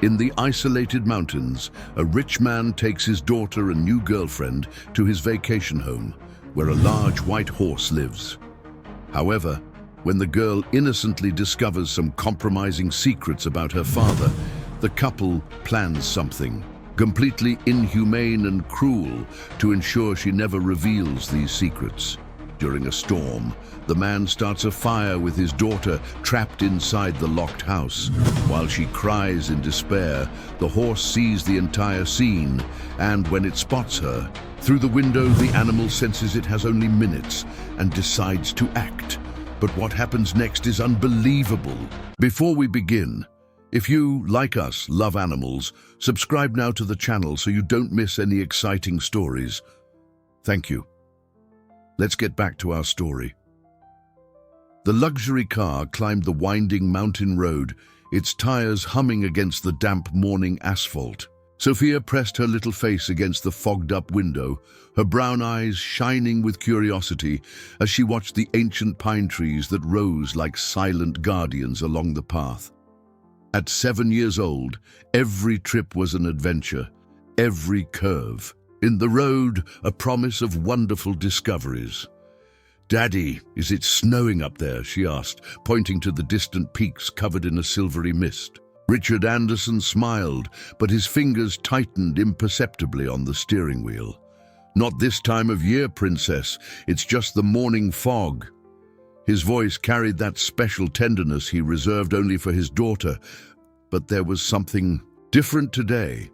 In the isolated mountains, a rich man takes his daughter and new girlfriend to his vacation home, where a large white horse lives. However, when the girl innocently discovers some compromising secrets about her father, the couple plans something completely inhumane and cruel to ensure she never reveals these secrets. During a storm, the man starts a fire with his daughter trapped inside the locked house. While she cries in despair, the horse sees the entire scene, and when it spots her, through the window the animal senses it has only minutes and decides to act. But what happens next is unbelievable. Before we begin, if you, like us, love animals, subscribe now to the channel so you don't miss any exciting stories. Thank you. Let's get back to our story. The luxury car climbed the winding mountain road, its tires humming against the damp morning asphalt. Sophia pressed her little face against the fogged-up window, her brown eyes shining with curiosity as she watched the ancient pine trees that rose like silent guardians along the path. At 7 years old, every trip was an adventure, every curve. In the road, a promise of wonderful discoveries. "Daddy, is it snowing up there?" she asked, pointing to the distant peaks covered in a silvery mist. Richard Anderson smiled, but his fingers tightened imperceptibly on the steering wheel. "Not this time of year, Princess. It's just the morning fog." His voice carried that special tenderness he reserved only for his daughter, but there was something different today.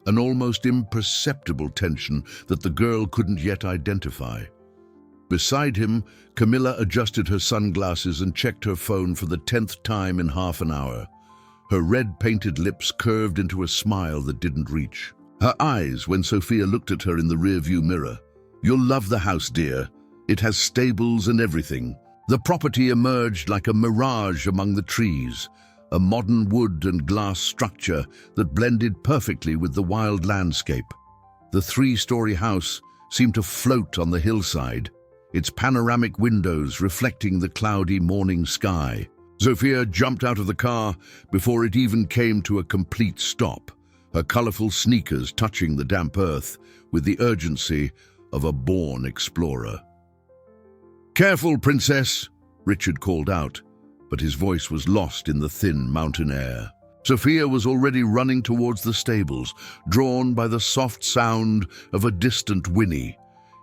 An almost imperceptible tension that the girl couldn't yet identify. Beside him, Camilla adjusted her sunglasses and checked her phone for the 10th time in half an hour. Her red-painted lips curved into a smile that didn't reach. Her eyes when Sophia looked at her in the rearview mirror. "You'll love the house, dear. It has stables and everything." The property emerged like a mirage among the trees, a modern wood and glass structure that blended perfectly with the wild landscape. The three-story house seemed to float on the hillside, its panoramic windows reflecting the cloudy morning sky. Sophia jumped out of the car before it even came to a complete stop, her colorful sneakers touching the damp earth with the urgency of a born explorer. "Careful, Princess," Richard called out, but his voice was lost in the thin mountain air. Sophia was already running towards the stables, drawn by the soft sound of a distant whinny.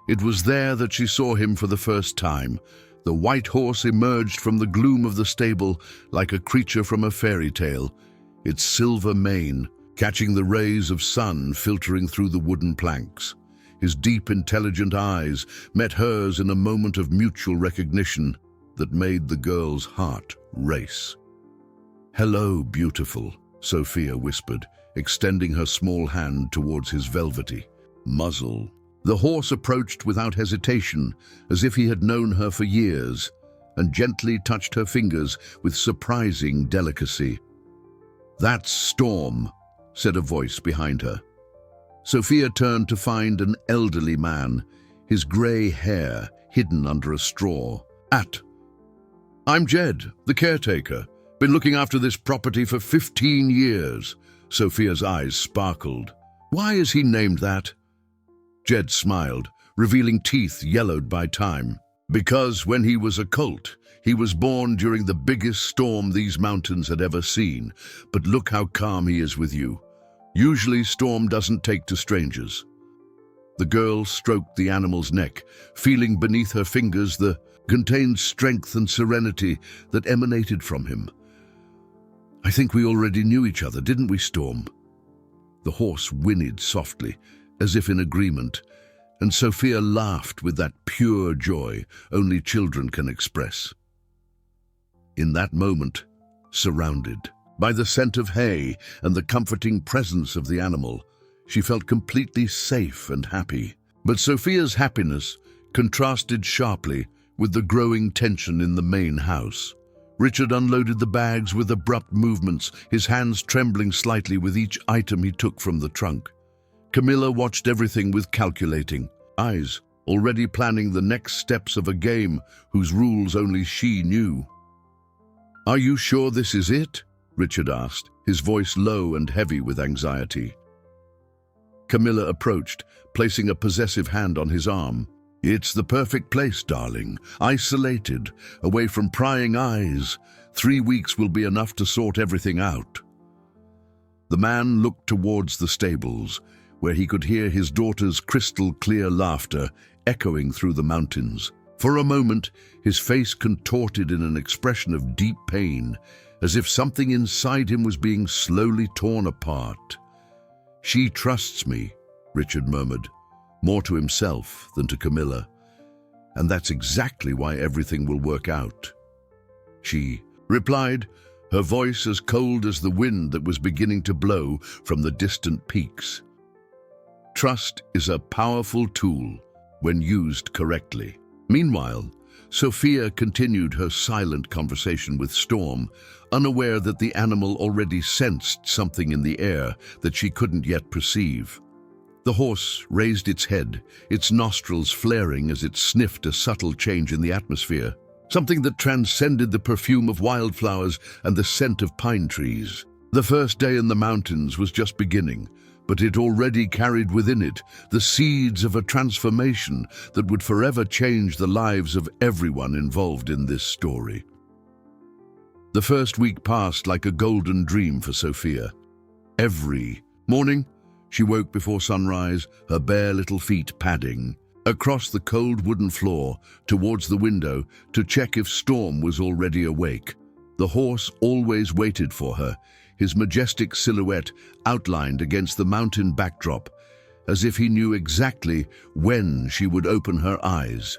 It was there that she saw him for the first time. The white horse emerged from the gloom of the stable like a creature from a fairy tale, its silver mane catching the rays of sun filtering through the wooden planks. His deep, intelligent eyes met hers in a moment of mutual recognition that made the girl's heart race. "Hello, beautiful," Sophia whispered, extending her small hand towards his velvety muzzle. The horse approached without hesitation, as if he had known her for years, and gently touched her fingers with surprising delicacy. "That's Storm," said a voice behind her. Sophia turned to find an elderly man, his grey hair hidden under a straw. "I'm Jed, the caretaker. Been looking after this property for 15 years. Sophia's eyes sparkled. "Why is he named that?" Jed smiled, revealing teeth yellowed by time. "Because when he was a colt, he was born during the biggest storm these mountains had ever seen. But look how calm he is with you. Usually Storm doesn't take to strangers." The girl stroked the animal's neck, feeling beneath her fingers the contained strength and serenity that emanated from him. "I think we already knew each other, didn't we, Storm?" The horse whinnied softly, as if in agreement, and Sophia laughed with that pure joy only children can express. In that moment, surrounded by the scent of hay and the comforting presence of the animal, she felt completely safe and happy. But Sophia's happiness contrasted sharply with the growing tension in the main house. Richard unloaded the bags with abrupt movements, his hands trembling slightly with each item he took from the trunk. Camilla watched everything with calculating eyes, already planning the next steps of a game whose rules only she knew. "Are you sure this is it?" Richard asked, his voice low and heavy with anxiety. Camilla approached, placing a possessive hand on his arm. "It's the perfect place, darling. Isolated, away from prying eyes. 3 weeks will be enough to sort everything out." The man looked towards the stables, where he could hear his daughter's crystal-clear laughter echoing through the mountains. For a moment, his face contorted in an expression of deep pain, as if something inside him was being slowly torn apart. "She trusts me," Richard murmured, more to himself than to Camilla. "And that's exactly why everything will work out." She replied, her voice as cold as the wind that was beginning to blow from the distant peaks. Trust is a powerful tool when used correctly. Meanwhile, Sophia continued her silent conversation with Storm, unaware that the animal already sensed something in the air that she couldn't yet perceive. The horse raised its head, its nostrils flaring as it sniffed a subtle change in the atmosphere, something that transcended the perfume of wildflowers and the scent of pine trees. The first day in the mountains was just beginning, but it already carried within it the seeds of a transformation that would forever change the lives of everyone involved in this story. The first week passed like a golden dream for Sophia. Every morning, she woke before sunrise, her bare little feet padding across the cold wooden floor towards the window to check if Storm was already awake. The horse always waited for her, his majestic silhouette outlined against the mountain backdrop, as if he knew exactly when she would open her eyes.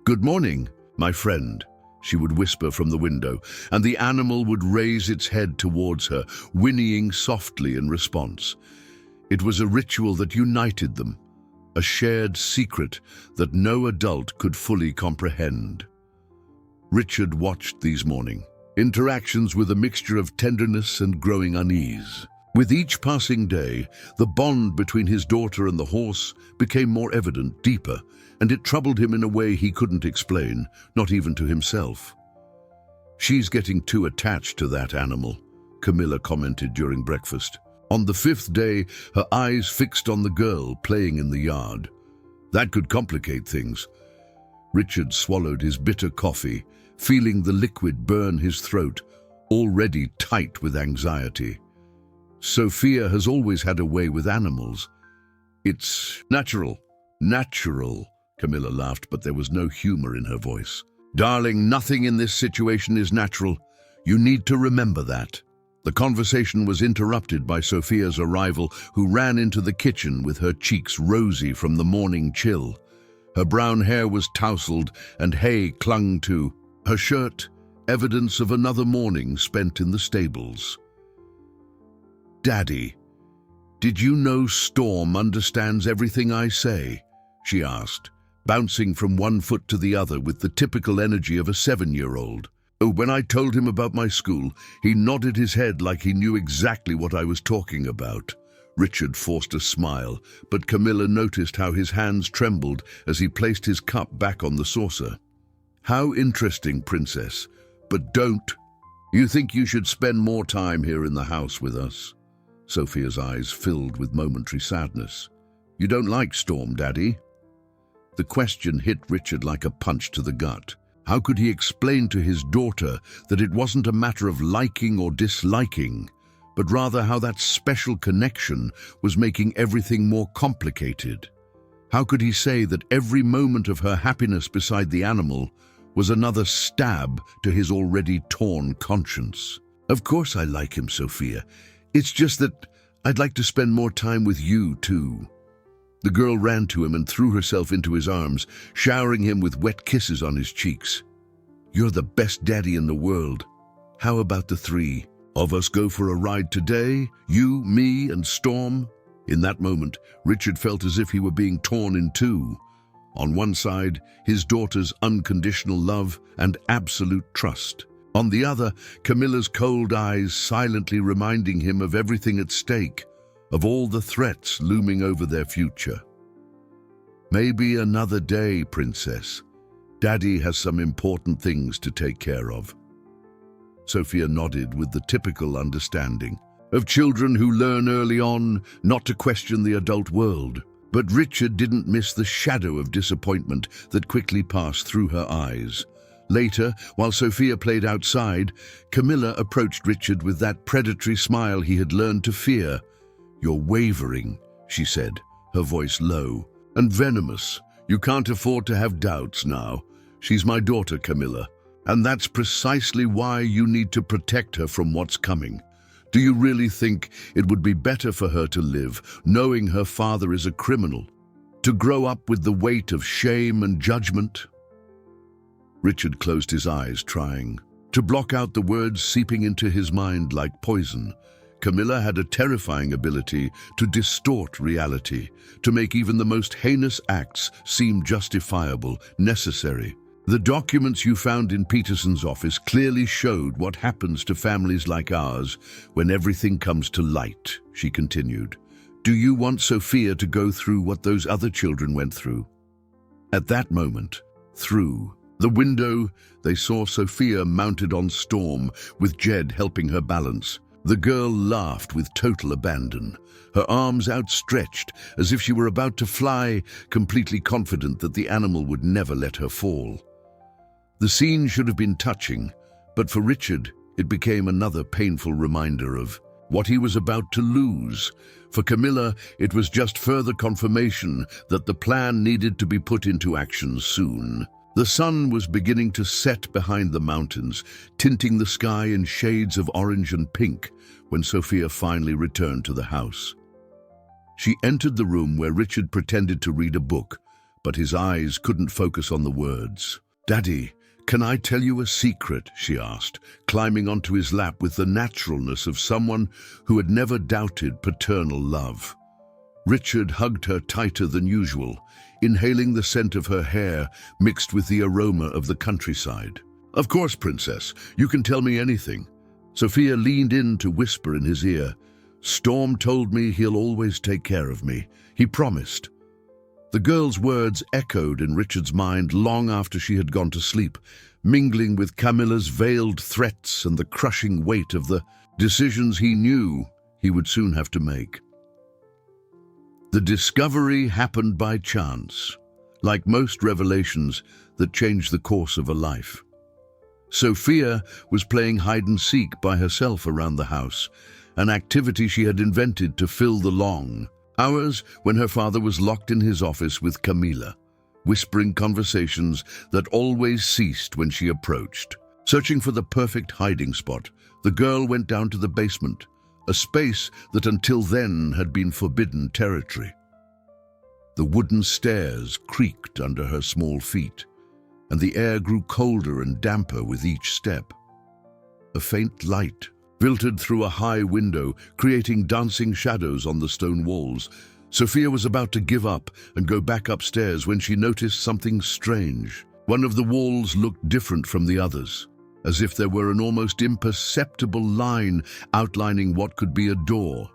"Good morning, my friend," she would whisper from the window, and the animal would raise its head towards her, whinnying softly in response. It was a ritual that united them, a shared secret that no adult could fully comprehend. Richard watched these morning interactions with a mixture of tenderness and growing unease. With each passing day, the bond between his daughter and the horse became more evident, deeper, and it troubled him in a way he couldn't explain, not even to himself. "She's getting too attached to that animal," Camilla commented during breakfast. On the 5th day, her eyes fixed on the girl playing in the yard. That could complicate things. Richard swallowed his bitter coffee, feeling the liquid burn his throat, already tight with anxiety. Sophia has always had a way with animals. "It's natural." "Natural," Camilla laughed, but there was no humor in her voice. "Darling, nothing in this situation is natural. You need to remember that." The conversation was interrupted by Sophia's arrival, who ran into the kitchen with her cheeks rosy from the morning chill. Her brown hair was tousled and hay clung to her shirt, evidence of another morning spent in the stables. "Daddy, did you know Storm understands everything I say?" she asked, bouncing from one foot to the other with the typical energy of a 7-year-old. "When I told him about my school, he nodded his head like he knew exactly what I was talking about." Richard forced a smile, but Camilla noticed how his hands trembled as he placed his cup back on the saucer. "How interesting, Princess. But don't. You think you should spend more time here in the house with us?" Sophia's eyes filled with momentary sadness. "You don't like Storm, Daddy?" The question hit Richard like a punch to the gut. How could he explain to his daughter that it wasn't a matter of liking or disliking, but rather how that special connection was making everything more complicated? How could he say that every moment of her happiness beside the animal was another stab to his already torn conscience? "Of course I like him, Sophia. It's just that I'd like to spend more time with you, too." The girl ran to him and threw herself into his arms, showering him with wet kisses on his cheeks. "You're the best daddy in the world. How about the 3 of us go for a ride today? You, me, and Storm?" In that moment, Richard felt as if he were being torn in two. On one side, his daughter's unconditional love and absolute trust. On the other, Camilla's cold eyes silently reminding him of everything at stake, of all the threats looming over their future. "Maybe another day, Princess. Daddy has some important things to take care of." Sophia nodded with the typical understanding of children who learn early on not to question the adult world. But Richard didn't miss the shadow of disappointment that quickly passed through her eyes. Later, while Sophia played outside, Camilla approached Richard with that predatory smile he had learned to fear. "You're wavering," she said, her voice low and venomous. "You can't afford to have doubts now. She's my daughter, Camilla, and that's precisely why you need to protect her from what's coming. Do you really think it would be better for her to live knowing her father is a criminal, to grow up with the weight of shame and judgment?" Richard closed his eyes, trying to block out the words seeping into his mind like poison. Camilla had a terrifying ability to distort reality, to make even the most heinous acts seem justifiable, necessary. "The documents you found in Peterson's office clearly showed what happens to families like ours when everything comes to light," she continued. "Do you want Sophia to go through what those other children went through?" At that moment, through the window, they saw Sophia mounted on Storm, with Jed helping her balance. The girl laughed with total abandon, her arms outstretched as if she were about to fly, completely confident that the animal would never let her fall. The scene should have been touching, but for Richard, it became another painful reminder of what he was about to lose. For Camilla, it was just further confirmation that the plan needed to be put into action soon. The sun was beginning to set behind the mountains, tinting the sky in shades of orange and pink, when Sophia finally returned to the house. She entered the room where Richard pretended to read a book, but his eyes couldn't focus on the words. "Daddy, can I tell you a secret?" she asked, climbing onto his lap with the naturalness of someone who had never doubted paternal love. Richard hugged her tighter than usual, inhaling the scent of her hair mixed with the aroma of the countryside. "Of course, Princess, you can tell me anything." Sophia leaned in to whisper in his ear. "Storm told me he'll always take care of me. He promised." The girl's words echoed in Richard's mind long after she had gone to sleep, mingling with Camilla's veiled threats and the crushing weight of the decisions he knew he would soon have to make. The discovery happened by chance, like most revelations that change the course of a life. Sophia was playing hide-and-seek by herself around the house, an activity she had invented to fill the long hours when her father was locked in his office with Camilla, whispering conversations that always ceased when she approached. Searching for the perfect hiding spot, the girl went down to the basement, a space that until then had been forbidden territory. The wooden stairs creaked under her small feet, and the air grew colder and damper with each step. A faint light filtered through a high window, creating dancing shadows on the stone walls. Sophia was about to give up and go back upstairs when she noticed something strange. One of the walls looked different from the others, as if there were an almost imperceptible line outlining what could be a door.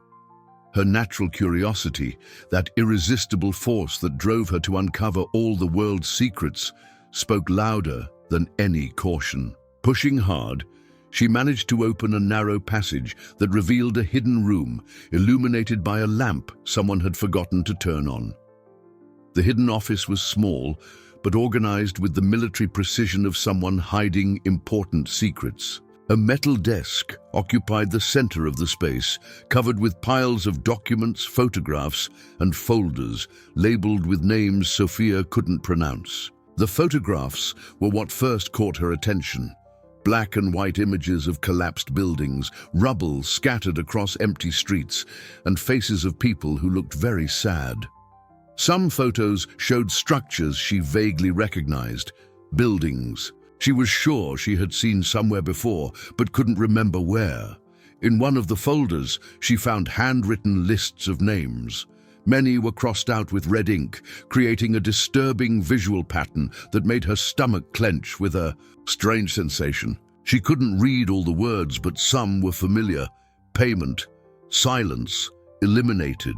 Her natural curiosity, that irresistible force that drove her to uncover all the world's secrets, spoke louder than any caution. Pushing hard, she managed to open a narrow passage that revealed a hidden room, illuminated by a lamp someone had forgotten to turn on. The hidden office was small, but organized with the military precision of someone hiding important secrets. A metal desk occupied the center of the space, covered with piles of documents, photographs, and folders labeled with names Sophia couldn't pronounce. The photographs were what first caught her attention. Black and white images of collapsed buildings, rubble scattered across empty streets, and faces of people who looked very sad. Some photos showed structures she vaguely recognized, buildings she was sure she had seen somewhere before, but couldn't remember where. In one of the folders, she found handwritten lists of names. Many were crossed out with red ink, creating a disturbing visual pattern that made her stomach clench with a strange sensation. She couldn't read all the words, but some were familiar. Payment, silence, eliminated.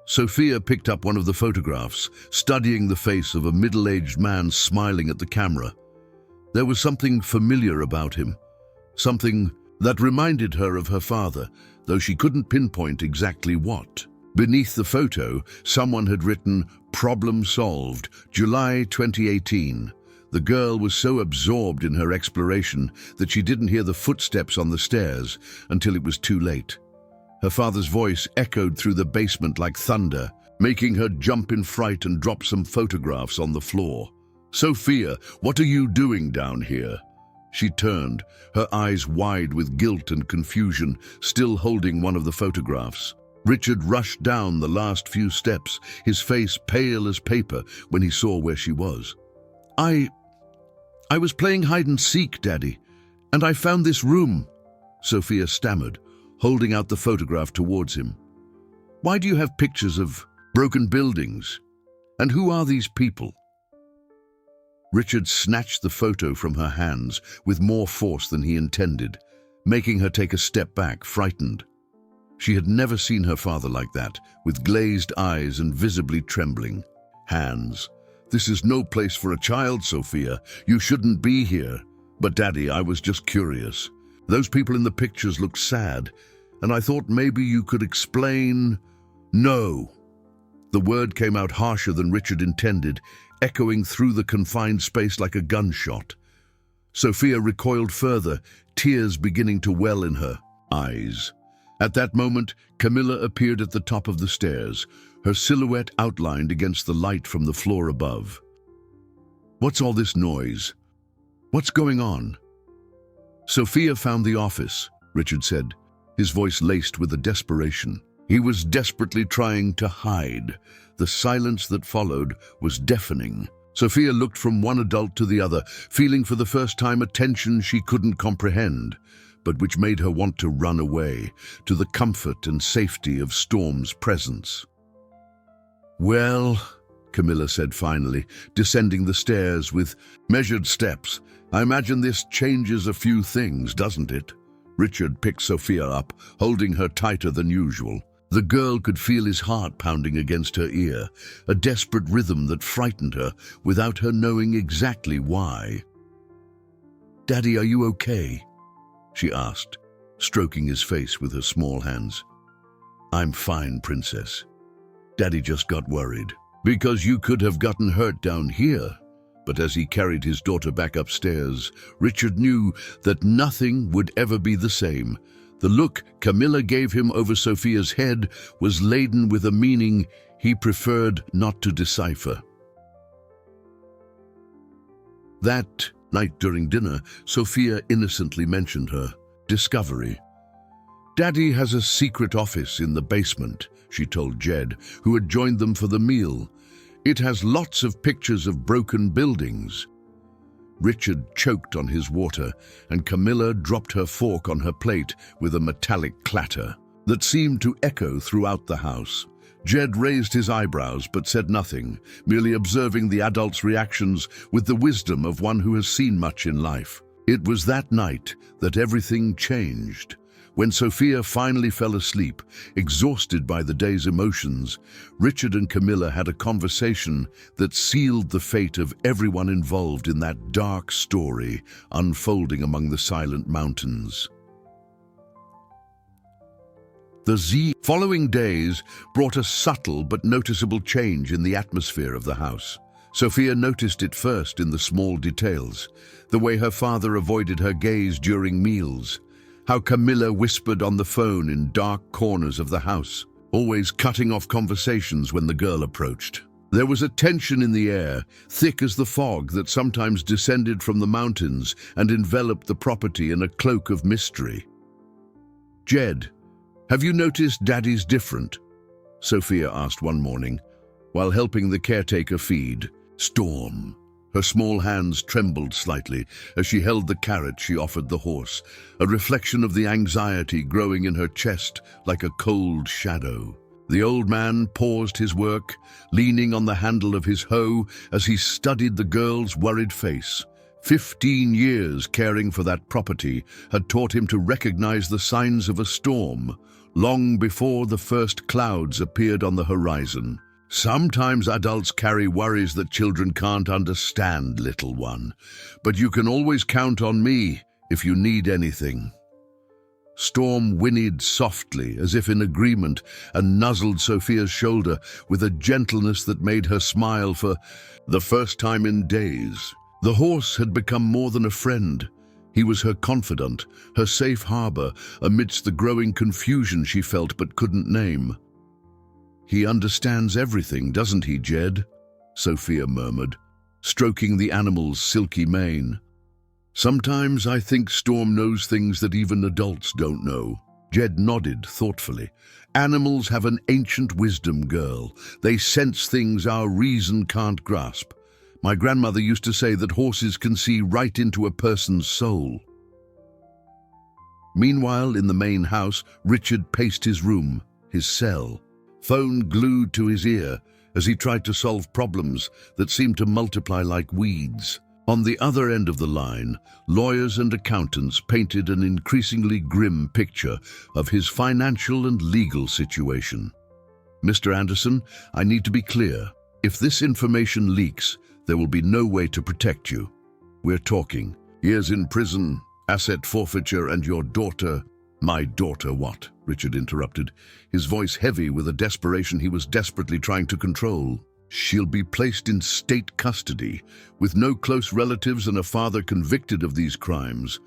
Sophia picked up one of the photographs, studying the face of a middle-aged man smiling at the camera. There was something familiar about him, something that reminded her of her father, though she couldn't pinpoint exactly what. Beneath the photo, someone had written, "Problem solved, July 2018. The girl was so absorbed in her exploration that she didn't hear the footsteps on the stairs until it was too late. Her father's voice echoed through the basement like thunder, making her jump in fright and drop some photographs on the floor. "Sophia, what are you doing down here?" She turned, her eyes wide with guilt and confusion, still holding one of the photographs. Richard rushed down the last few steps, his face pale as paper when he saw where she was. I was playing hide and seek, Daddy, and I found this room," Sophia stammered, holding out the photograph towards him. "Why do you have pictures of broken buildings? And who are these people?" Richard snatched the photo from her hands with more force than he intended, making her take a step back, frightened. She had never seen her father like that, with glazed eyes and visibly trembling hands. "This is no place for a child, Sophia. You shouldn't be here." "But Daddy, I was just curious. Those people in the pictures looked sad, and I thought maybe you could explain." "No." The word came out harsher than Richard intended, echoing through the confined space like a gunshot. Sophia recoiled further, tears beginning to well in her eyes. At that moment, Camilla appeared at the top of the stairs, her silhouette outlined against the light from the floor above. "What's all this noise? What's going on?" "Sophia found the office," Richard said, his voice laced with a desperation. He was desperately trying to hide. The silence that followed was deafening. Sophia looked from one adult to the other, feeling for the first time a tension she couldn't comprehend, but which made her want to run away, to the comfort and safety of Storm's presence. "Well," Camilla said finally, descending the stairs with measured steps, "I imagine this changes a few things, doesn't it?" Richard picked Sophia up, holding her tighter than usual. The girl could feel his heart pounding against her ear, a desperate rhythm that frightened her without her knowing exactly why. "Daddy, are you okay?" she asked, stroking his face with her small hands. "I'm fine, Princess. Daddy just got worried. Because you could have gotten hurt down here." But as he carried his daughter back upstairs, Richard knew that nothing would ever be the same. The look Camilla gave him over Sophia's head was laden with a meaning he preferred not to decipher. That night during dinner, Sophia innocently mentioned her discovery. "Daddy has a secret office in the basement," she told Jed, who had joined them for the meal. "It has lots of pictures of broken buildings." Richard choked on his water, and Camilla dropped her fork on her plate with a metallic clatter that seemed to echo throughout the house. Jed raised his eyebrows but said nothing, merely observing the adults' reactions with the wisdom of one who has seen much in life. It was that night that everything changed. When Sophia finally fell asleep, exhausted by the day's emotions, Richard and Camilla had a conversation that sealed the fate of everyone involved in that dark story unfolding among the silent mountains. The following days brought a subtle but noticeable change in the atmosphere of the house. Sophia noticed it first in the small details, the way her father avoided her gaze during meals, how Camilla whispered on the phone in dark corners of the house, always cutting off conversations when the girl approached. There was a tension in the air, thick as the fog that sometimes descended from the mountains and enveloped the property in a cloak of mystery. "Jed, have you noticed Daddy's different?" Sophia asked one morning, while helping the caretaker feed Storm. Her small hands trembled slightly as she held the carrot she offered the horse, a reflection of the anxiety growing in her chest like a cold shadow. The old man paused his work, leaning on the handle of his hoe as he studied the girl's worried face. 15 years caring for that property had taught him to recognize the signs of a storm, long before the first clouds appeared on the horizon. "Sometimes adults carry worries that children can't understand, little one. But you can always count on me," if you need anything." Storm whinnied softly, as if in agreement, and nuzzled Sophia's shoulder with a gentleness that made her smile for the first time in days. The horse had become more than a friend. He was her confidant, her safe harbor, amidst the growing confusion she felt but couldn't name. "He understands everything, doesn't he, Jed?" Sophia murmured, stroking the animal's silky mane. "Sometimes I think Storm knows things that even adults don't know." Jed nodded thoughtfully. "Animals have an ancient wisdom, girl. They sense things our reason can't grasp. My grandmother used to say that horses can see right into a person's soul." Meanwhile, in the main house, Richard paced his room, his cell, phone glued to his ear as he tried to solve problems that seemed to multiply like weeds. On the other end of the line, lawyers and accountants painted an increasingly grim picture of his financial and legal situation. "Mr. Anderson, I need to be clear. If this information leaks, there will be no way to protect you. We're talking years in prison, asset forfeiture, and your daughter—" "My daughter what?" Richard interrupted, his voice heavy with a desperation he was desperately trying to control. "She'll be placed in state custody, with no close relatives and a father convicted of these crimes.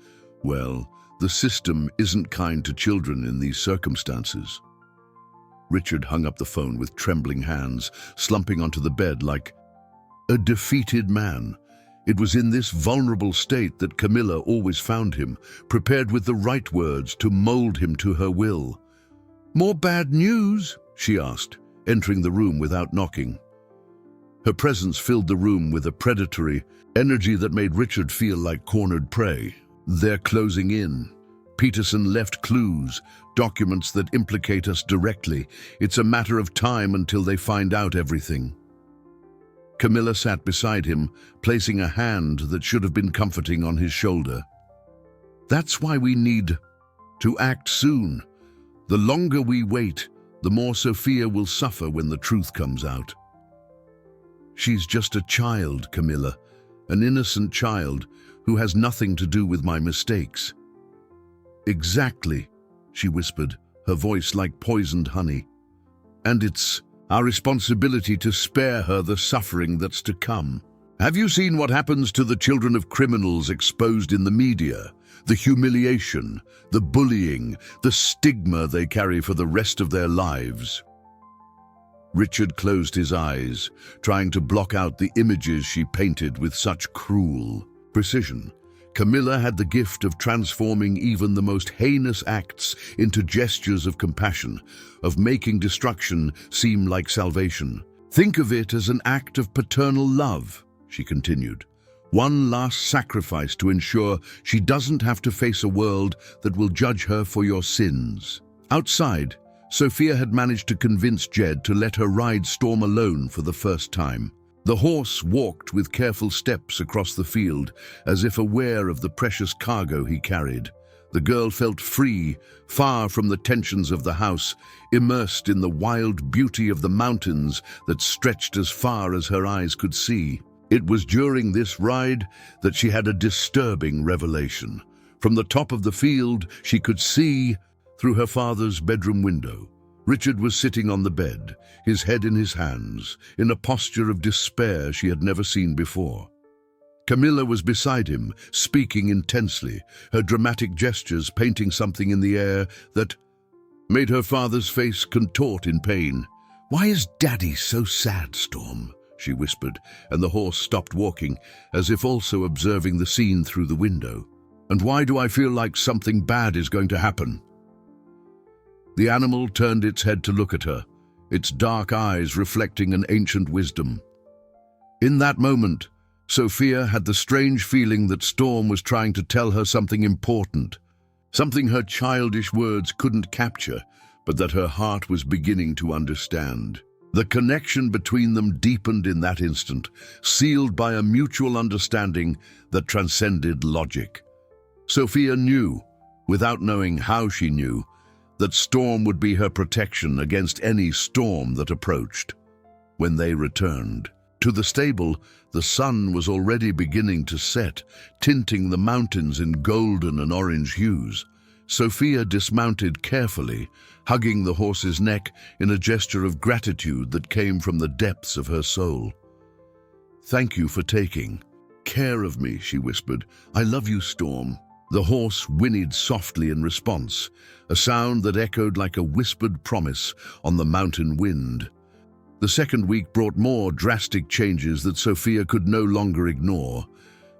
Well, the system isn't kind to children in these circumstances." Richard hung up the phone with trembling hands, slumping onto the bed like a defeated man. It was in this vulnerable state that Camilla always found him, prepared with the right words to mold him to her will. "More bad news?" she asked, entering the room without knocking. Her presence filled the room with a predatory energy that made Richard feel like cornered prey. "They're closing in. Peterson left clues, documents that implicate us directly. It's a matter of time until they find out everything." Camilla sat beside him, placing a hand that should have been comforting on his shoulder. "That's why we need to act soon. The longer we wait, the more Sophia will suffer when the truth comes out." "She's just a child, Camilla, an innocent child who has nothing to do with my mistakes." "Exactly," she whispered, her voice like poisoned honey. "And it's our responsibility to spare her the suffering that's to come. Have you seen what happens to the children of criminals exposed in the media? The humiliation, the bullying, the stigma they carry for the rest of their lives." Richard closed his eyes, trying to block out the images she painted with such cruel precision. Camilla had the gift of transforming even the most heinous acts into gestures of compassion, of making destruction seem like salvation. "Think of it as an act of paternal love," she continued. "One last sacrifice to ensure she doesn't have to face a world that will judge her for your sins." Outside, Sophia had managed to convince Jed to let her ride Storm alone for the first time. The horse walked with careful steps across the field, as if aware of the precious cargo he carried. The girl felt free, far from the tensions of the house, immersed in the wild beauty of the mountains that stretched as far as her eyes could see. It was during this ride that she had a disturbing revelation. From the top of the field, she could see through her father's bedroom window. Richard was sitting on the bed, his head in his hands, in a posture of despair she had never seen before. Camilla was beside him, speaking intensely, her dramatic gestures painting something in the air that made her father's face contort in pain. "Why is Daddy so sad, Storm?" she whispered, and the horse stopped walking, as if also observing the scene through the window. "And why do I feel like something bad is going to happen?" The animal turned its head to look at her, its dark eyes reflecting an ancient wisdom. In that moment, Sophia had the strange feeling that Storm was trying to tell her something important, something her childish words couldn't capture, but that her heart was beginning to understand. The connection between them deepened in that instant, sealed by a mutual understanding that transcended logic. Sophia knew, without knowing how she knew, that Storm would be her protection against any storm that approached. When they returned To the stable, the sun was already beginning to set, tinting the mountains in golden and orange hues. Sophia dismounted carefully, hugging the horse's neck in a gesture of gratitude that came from the depths of her soul. "Thank you for taking care of me," she whispered. "I love you, Storm." The horse whinnied softly in response, a sound that echoed like a whispered promise on the mountain wind. The second week brought more drastic changes that Sophia could no longer ignore.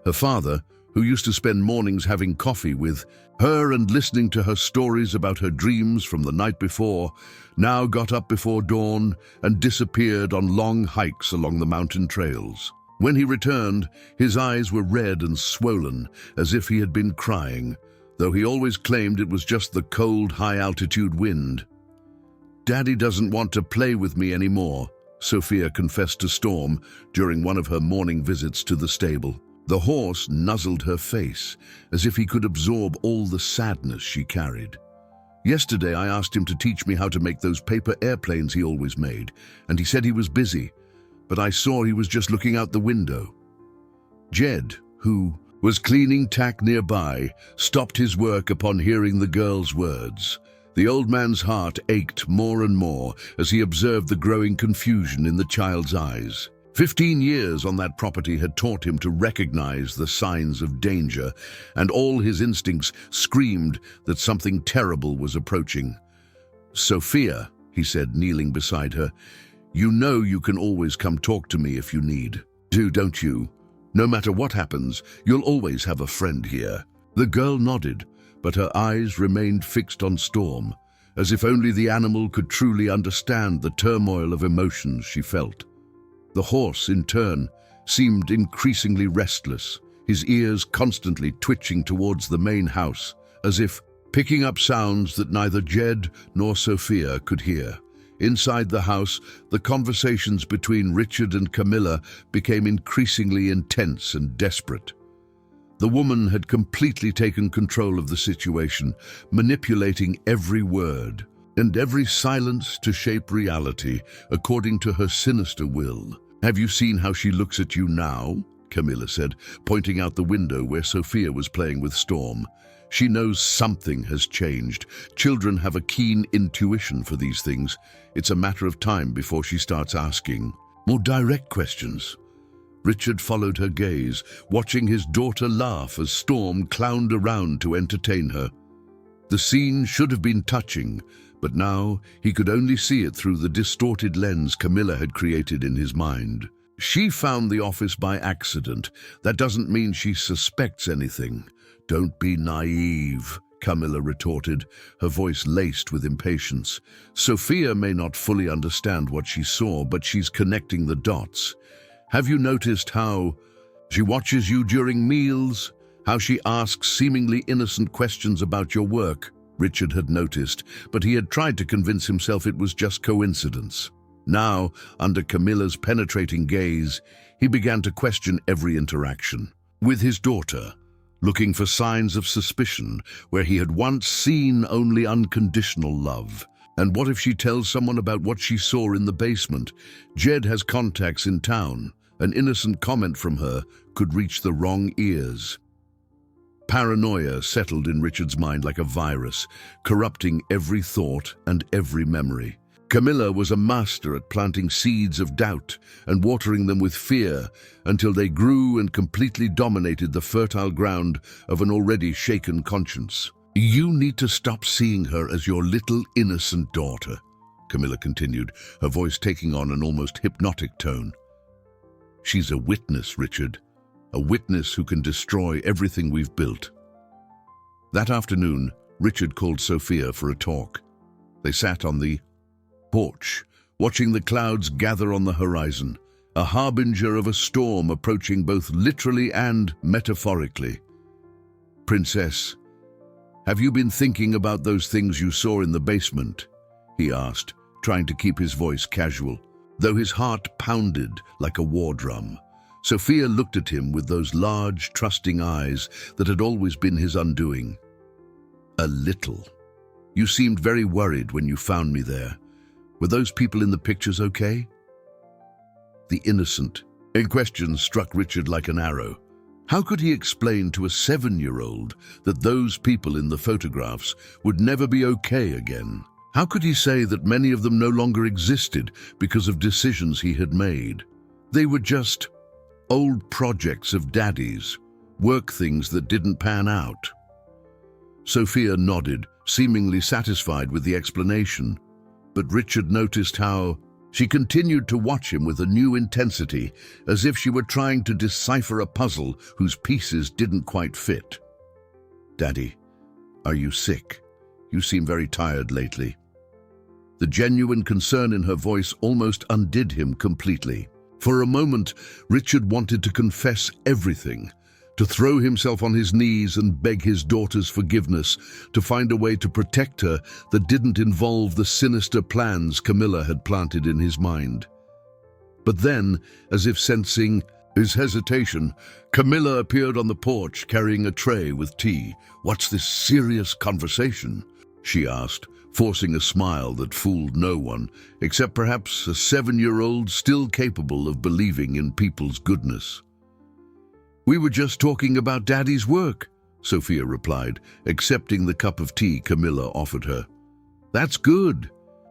Her father, who used to spend mornings having coffee with her and listening to her stories about her dreams from the night before, now got up before dawn and disappeared on long hikes along the mountain trails. When he returned, his eyes were red and swollen, as if he had been crying, though he always claimed it was just the cold, high-altitude wind. "Daddy doesn't want to play with me anymore," Sophia confessed to Storm during one of her morning visits to the stable. The horse nuzzled her face, as if he could absorb all the sadness she carried. "Yesterday I asked him to teach me how to make those paper airplanes he always made, and he said he was busy, but I saw he was just looking out the window." Jed, who was cleaning tack nearby, stopped his work upon hearing the girl's words. The old man's heart ached more and more as he observed the growing confusion in the child's eyes. 15 years on that property had taught him to recognize the signs of danger, and all his instincts screamed that something terrible was approaching. "Sophia," he said, kneeling beside her, "you know you can always come talk to me if you need. Don't you? No matter what happens, you'll always have a friend here." The girl nodded, but her eyes remained fixed on Storm, as if only the animal could truly understand the turmoil of emotions she felt. The horse, in turn, seemed increasingly restless, his ears constantly twitching towards the main house, as if picking up sounds that neither Jed nor Sophia could hear. Inside the house, the conversations between Richard and Camilla became increasingly intense and desperate. The woman had completely taken control of the situation, manipulating every word and every silence to shape reality according to her sinister will. "Have you seen how she looks at you now?" Camilla said, pointing out the window where Sophia was playing with Storm. "She knows something has changed. Children have a keen intuition for these things. It's a matter of time before she starts asking more direct questions." Richard followed her gaze, watching his daughter laugh as Storm clowned around to entertain her. The scene should have been touching, but now he could only see it through the distorted lens Camilla had created in his mind. "She found the office by accident. That doesn't mean she suspects anything." "Don't be naive," Camilla retorted, her voice laced with impatience. "Sophia may not fully understand what she saw, but she's connecting the dots. Have you noticed how she watches you during meals? How she asks seemingly innocent questions about your work?" Richard had noticed, but he had tried to convince himself it was just coincidence. Now, under Camilla's penetrating gaze, he began to question every interaction with his daughter, looking for signs of suspicion where he had once seen only unconditional love. And what if she tells someone about what she saw in the basement? Jed has contacts in town. An innocent comment from her could reach the wrong ears. Paranoia settled in Richard's mind like a virus, corrupting every thought and every memory. Camilla was a master at planting seeds of doubt and watering them with fear until they grew and completely dominated the fertile ground of an already shaken conscience. "You need to stop seeing her as your little innocent daughter," Camilla continued, her voice taking on an almost hypnotic tone. "She's a witness, Richard. A witness who can destroy everything we've built." That afternoon, Richard called Sophia for a talk. They sat on the porch, watching the clouds gather on the horizon, a harbinger of a storm approaching both literally and metaphorically. "Princess, have you been thinking about those things you saw in the basement?" he asked, trying to keep his voice casual, though his heart pounded like a war drum. Sophia looked at him with those large, trusting eyes that had always been his undoing. "A little. You seemed very worried when you found me there. Were those people in the pictures okay?" The innocent, In question struck Richard like an arrow. How could he explain to a 7-year-old that those people in the photographs would never be okay again? How could he say that many of them no longer existed because of decisions he had made? They were just old projects of Daddy's, work things that didn't pan out. Sophia nodded, seemingly satisfied with the explanation, but Richard noticed how she continued to watch him with a new intensity, as if she were trying to decipher a puzzle whose pieces didn't quite fit. "Daddy, are you sick? You seem very tired lately." The genuine concern in her voice almost undid him completely. For a moment, Richard wanted to confess everything, to throw himself on his knees and beg his daughter's forgiveness, to find a way to protect her that didn't involve the sinister plans Camilla had planted in his mind. But then, as if sensing his hesitation, Camilla appeared on the porch carrying a tray with tea. "What's this serious conversation?" she asked, forcing a smile that fooled no one, except perhaps a 7-year-old still capable of believing in people's goodness. "We were just talking about Daddy's work," Sophia replied, accepting the cup of tea Camilla offered her. "That's good.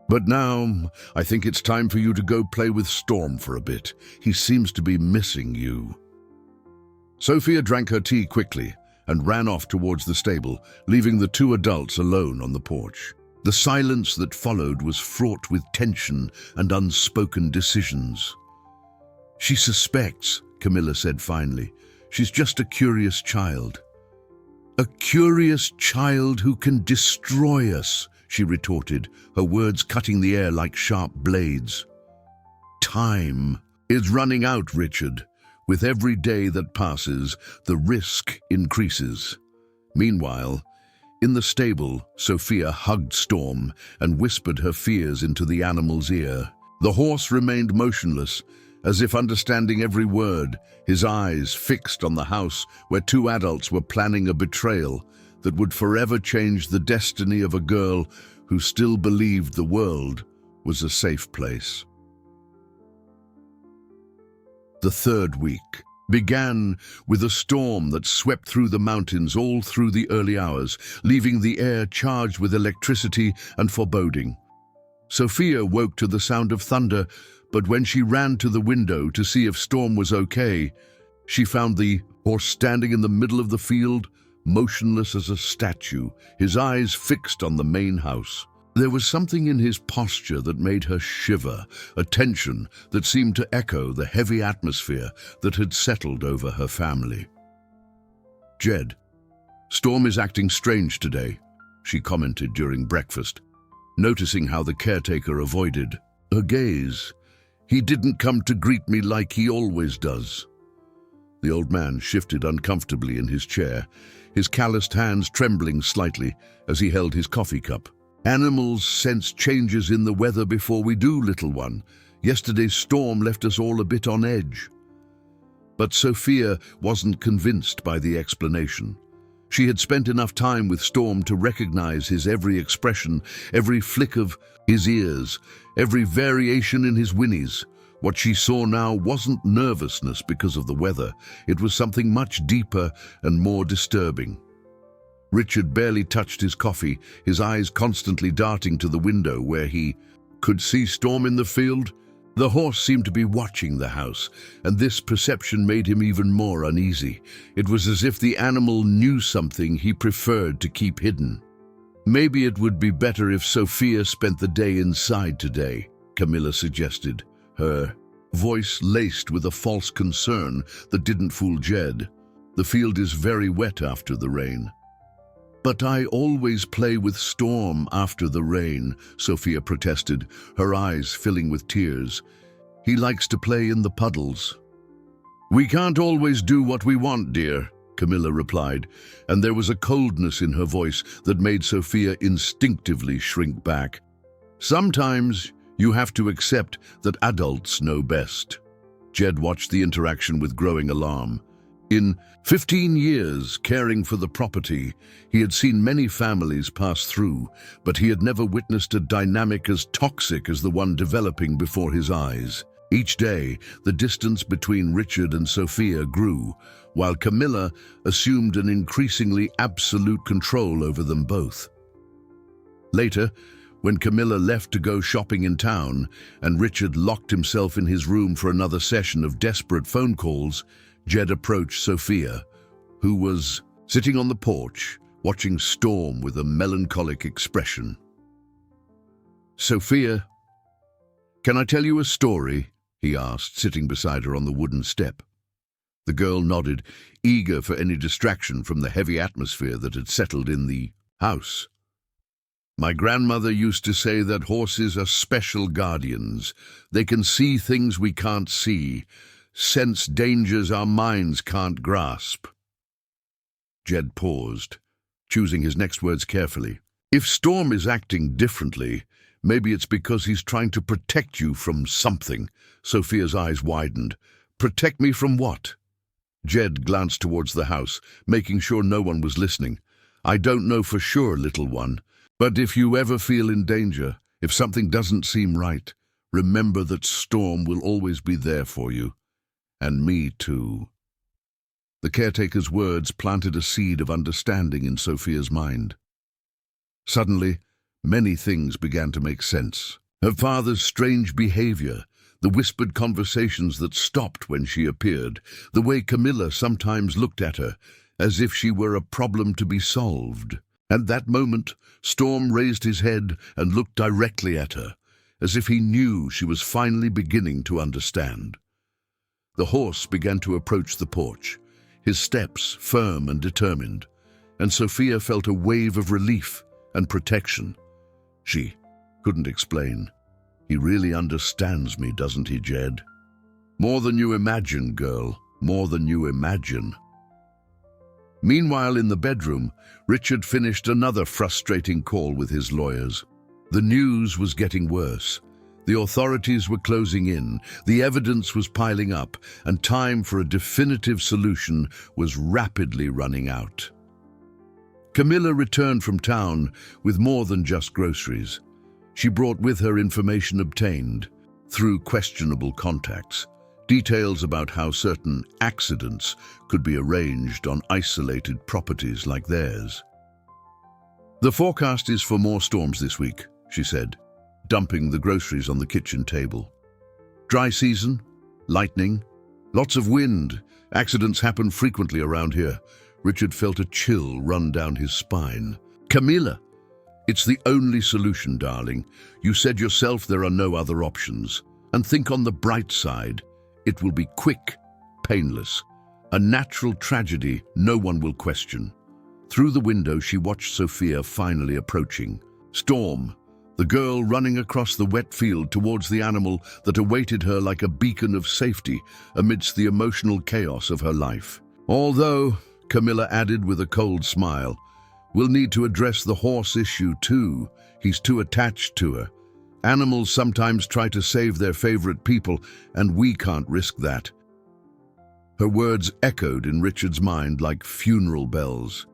But now, I think it's time for you to go play with Storm for a bit. He seems to be missing you." Sophia drank her tea quickly and ran off towards the stable, leaving the two adults alone on the porch. The silence that followed was fraught with tension and unspoken decisions. "She suspects," Camilla said finally. "She's just a curious child." "A curious child who can destroy us," she retorted, her words cutting the air like sharp blades. "Time is running out, Richard. With every day that passes, the risk increases." Meanwhile, in the stable, Sophia hugged Storm and whispered her fears into the animal's ear. The horse remained motionless, as if understanding every word, his eyes fixed on the house where two adults were planning a betrayal that would forever change the destiny of a girl who still believed the world was a safe place. The third week began with a storm that swept through the mountains all through the early hours, leaving the air charged with electricity and foreboding. Sophia woke to the sound of thunder, but when she ran to the window to see if Storm was okay, she found the horse standing in the middle of the field, motionless as a statue, his eyes fixed on the main house. There was something in his posture that made her shiver, a tension that seemed to echo the heavy atmosphere that had settled over her family. "Jed, Storm is acting strange today," she commented during breakfast, noticing how the caretaker avoided her gaze. "He didn't come to greet me like he always does." The old man shifted uncomfortably in his chair, his calloused hands trembling slightly as he held his coffee cup. "Animals sense changes in the weather before we do, little one. Yesterday's storm left us all a bit on edge." But Sophia wasn't convinced by the explanation. She had spent enough time with Storm to recognize his every expression, every flick of his ears, every variation in his whinnies. What she saw now wasn't nervousness because of the weather. It was something much deeper and more disturbing. Richard barely touched his coffee, his eyes constantly darting to the window where he could see Storm in the field. The horse seemed to be watching the house, and this perception made him even more uneasy. It was as if the animal knew something he preferred to keep hidden. "Maybe it would be better if Sophia spent the day inside today," Camilla suggested, her voice laced with a false concern that didn't fool Jed. "The field is very wet after the rain." "But I always play with Storm after the rain," Sophia protested, her eyes filling with tears. "He likes to play in the puddles." "We can't always do what we want, dear," Camilla replied, and there was a coldness in her voice that made Sophia instinctively shrink back. "Sometimes you have to accept that adults know best." Jed watched the interaction with growing alarm. In 15 years caring for the property, he had seen many families pass through, but he had never witnessed a dynamic as toxic as the one developing before his eyes. Each day, the distance between Richard and Sophia grew, while Camilla assumed an increasingly absolute control over them both. Later, when Camilla left to go shopping in town and Richard locked himself in his room for another session of desperate phone calls, Jed approached Sophia, who was sitting on the porch, watching Storm with a melancholic expression. "Sophia, can I tell you a story?" he asked, sitting beside her on the wooden step. The girl nodded, eager for any distraction from the heavy atmosphere that had settled in the house. "My grandmother used to say that horses are special guardians. They can see things we can't see, sense dangers our minds can't grasp." Jed paused, choosing his next words carefully. "If Storm is acting differently, maybe it's because he's trying to protect you from something." Sophia's eyes widened. "Protect me from what?" Jed glanced towards the house, making sure no one was listening. "I don't know for sure, little one, but if you ever feel in danger, if something doesn't seem right, remember that Storm will always be there for you. And me too." The caretaker's words planted a seed of understanding in Sophia's mind. Suddenly, many things began to make sense. Her father's strange behavior, the whispered conversations that stopped when she appeared, the way Camilla sometimes looked at her, as if she were a problem to be solved. At that moment, Storm raised his head and looked directly at her, as if he knew she was finally beginning to understand. The horse began to approach the porch, his steps firm and determined, and Sophia felt a wave of relief and protection. She couldn't explain. "He really understands me, doesn't he, Jed? More than you imagine, girl, more than you imagine." Meanwhile, in the bedroom, Richard finished another frustrating call with his lawyers. The news was getting worse. The authorities were closing in, the evidence was piling up, and time for a definitive solution was rapidly running out. Camilla returned from town with more than just groceries. She brought with her information obtained through questionable contacts, details about how certain accidents could be arranged on isolated properties like theirs. "The forecast is for more storms this week," she said, dumping the groceries on the kitchen table. "Dry season, lightning, lots of wind. Accidents happen frequently around here." Richard felt a chill run down his spine. "Camilla, it's the only solution, darling. You said yourself there are no other options. And think on the bright side. It will be quick, painless, a natural tragedy no one will question." Through the window, she watched Sophia finally approaching. Storm, the girl running across the wet field towards the animal that awaited her like a beacon of safety amidst the emotional chaos of her life. "Although," Camilla added with a cold smile, "we'll need to address the horse issue too. He's too attached to her. Animals sometimes try to save their favorite people, and we can't risk that." Her words echoed in Richard's mind like funeral bells.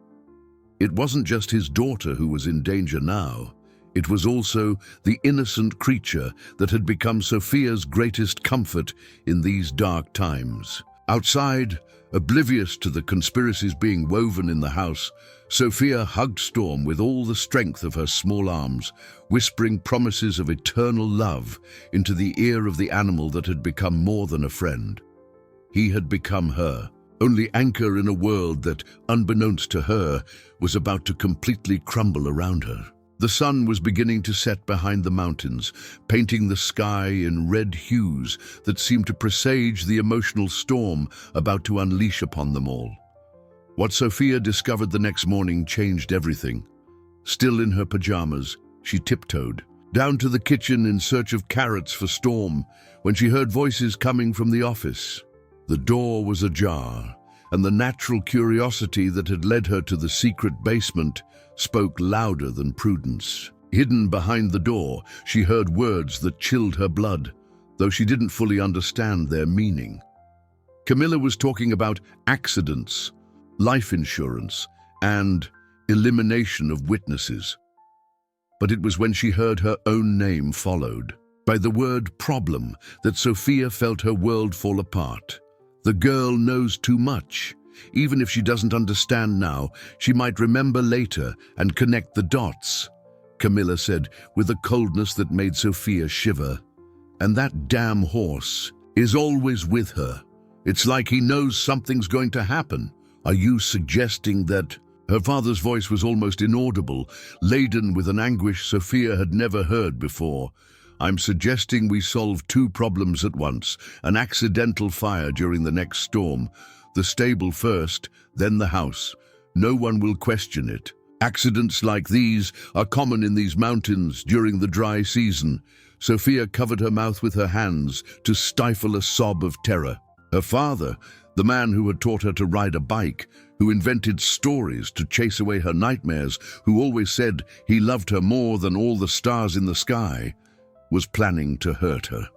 It wasn't just his daughter who was in danger now. It was also the innocent creature that had become Sophia's greatest comfort in these dark times. Outside, oblivious to the conspiracies being woven in the house, Sophia hugged Storm with all the strength of her small arms, whispering promises of eternal love into the ear of the animal that had become more than a friend. He had become her only anchor in a world that, unbeknownst to her, was about to completely crumble around her. The sun was beginning to set behind the mountains, painting the sky in red hues that seemed to presage the emotional storm about to unleash upon them all. What Sophia discovered the next morning changed everything. Still in her pajamas, she tiptoed down to the kitchen in search of carrots for Storm when she heard voices coming from the office. The door was ajar, and the natural curiosity that had led her to the secret basement spoke louder than prudence. Hidden behind the door, she heard words that chilled her blood, though she didn't fully understand their meaning. Camilla was talking about accidents, life insurance, and elimination of witnesses. But it was when she heard her own name followed. by the word problem that Sophia felt her world fall apart. The girl knows too much. Even if she doesn't understand now, she might remember later and connect the dots, Camilla said with a coldness that made Sophia shiver. And that damn horse is always with her. It's like he knows something's going to happen. Are you suggesting that... Her father's voice was almost inaudible, laden with an anguish Sophia had never heard before. I'm suggesting we solve two problems at once, an accidental fire during the next storm. The stable first, then the house. No one will question it. Accidents like these are common in these mountains during the dry season. Sophia covered her mouth with her hands to stifle a sob of terror. Her father, the man who had taught her to ride a bike, who invented stories to chase away her nightmares, who always said he loved her more than all the stars in the sky, was planning to hurt her.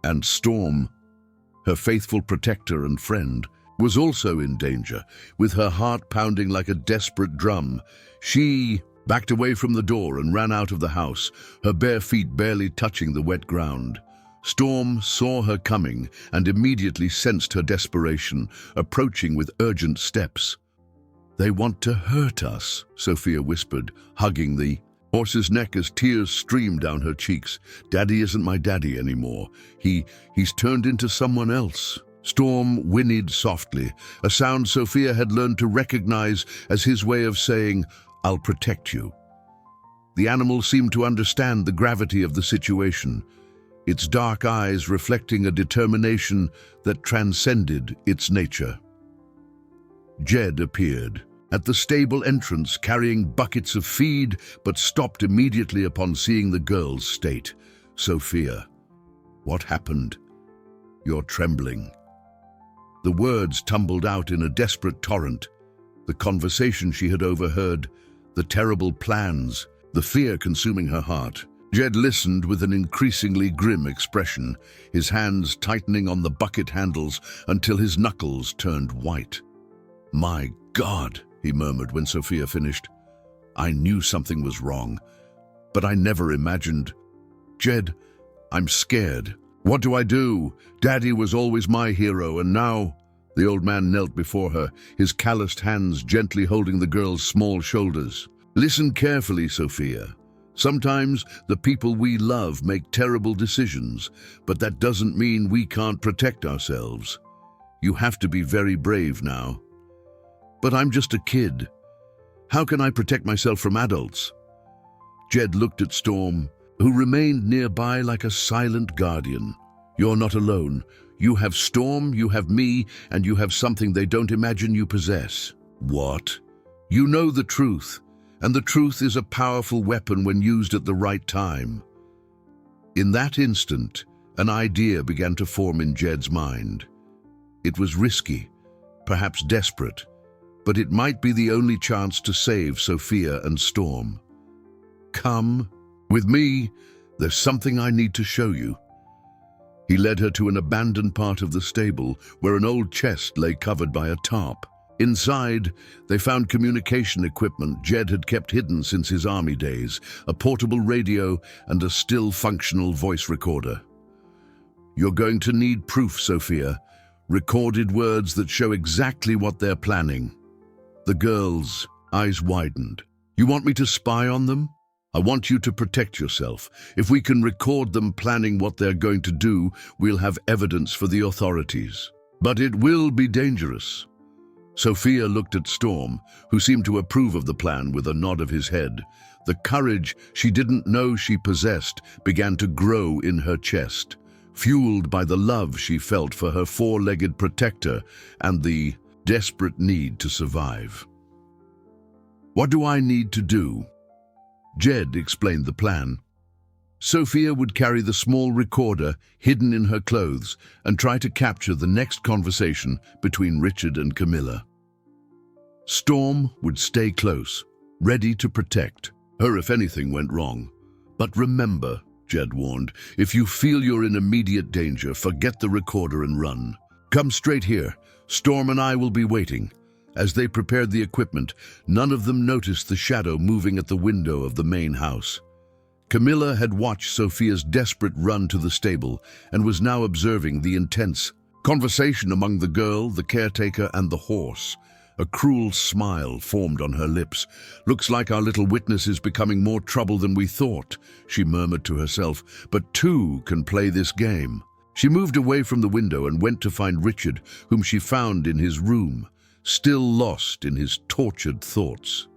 And Storm, her faithful protector and friend, was also in danger, with her heart pounding like a desperate drum. She backed away from the door and ran out of the house, her bare feet barely touching the wet ground. Storm saw her coming and immediately sensed her desperation, approaching with urgent steps. They want to hurt us, Sophia whispered, hugging the horse's neck as tears streamed down her cheeks. Daddy isn't my daddy anymore. He's turned into someone else. Storm whinnied softly, a sound Sophia had learned to recognize as his way of saying, I'll protect you. The animal seemed to understand the gravity of the situation, its dark eyes reflecting a determination that transcended its nature. Jed appeared at the stable entrance carrying buckets of feed, but stopped immediately upon seeing the girl's state. Sophia, what happened? You're trembling. The words tumbled out in a desperate torrent. The conversation she had overheard, the terrible plans, the fear consuming her heart. Jed listened with an increasingly grim expression, his hands tightening on the bucket handles until his knuckles turned white. My God, he murmured when Sophia finished. I knew something was wrong, but I never imagined. Jed, I'm scared. What do I do? Daddy was always my hero, and now... The old man knelt before her, his calloused hands gently holding the girl's small shoulders. Listen carefully, Sophia. Sometimes the people we love make terrible decisions, but that doesn't mean we can't protect ourselves. You have to be very brave now. But I'm just a kid. How can I protect myself from adults? Jed looked at Storm, who remained nearby like a silent guardian. You're not alone. You have Storm, you have me, and you have something they don't imagine you possess. What? You know the truth, and the truth is a powerful weapon when used at the right time. In that instant, an idea began to form in Jed's mind. It was risky, perhaps desperate, but it might be the only chance to save Sophia and Storm. Come with me. There's something I need to show you. He led her to an abandoned part of the stable where an old chest lay covered by a tarp. Inside, they found communication equipment Jed had kept hidden since his army days, a portable radio and a still functional voice recorder. You're going to need proof, Sophia. Recorded words that show exactly what they're planning. The girl's eyes widened. You want me to spy on them? I want you to protect yourself. If we can record them planning what they're going to do, we'll have evidence for the authorities. But it will be dangerous. Sophia looked at Storm, who seemed to approve of the plan with a nod of his head. The courage she didn't know she possessed began to grow in her chest, fueled by the love she felt for her four-legged protector and the desperate need to survive. What do I need to do? Jed explained the plan. Sophia would carry the small recorder hidden in her clothes and try to capture the next conversation between Richard and Camilla. Storm would stay close, ready to protect her if anything went wrong. But remember, Jed warned, if you feel you're in immediate danger, forget the recorder and run. Come straight here. Storm and I will be waiting. As they prepared the equipment, none of them noticed the shadow moving at the window of the main house. Camilla had watched Sophia's desperate run to the stable and was now observing the intense conversation among the girl, the caretaker, and the horse. A cruel smile formed on her lips. "Looks like our little witness is becoming more trouble than we thought," she murmured to herself, "but two can play this game." She moved away from the window and went to find Richard, whom she found in his room, still lost in his tortured thoughts.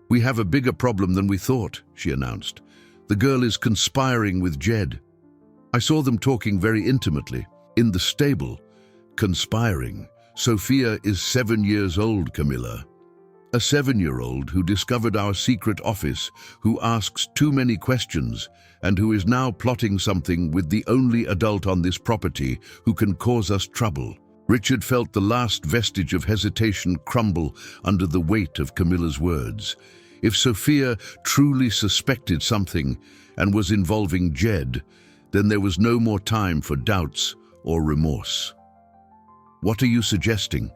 "We have a bigger problem than we thought," she announced. "The girl is conspiring with Jed. I saw them talking very intimately, in the stable. Conspiring. Sophia is 7 years old, Camilla. A 7-year-old who discovered our secret office, who asks too many questions, and who is now plotting something with the only adult on this property who can cause us trouble." Richard felt the last vestige of hesitation crumble under the weight of Camilla's words. If Sophia truly suspected something and was involving Jed, then there was no more time for doubts or remorse. "What are you suggesting?"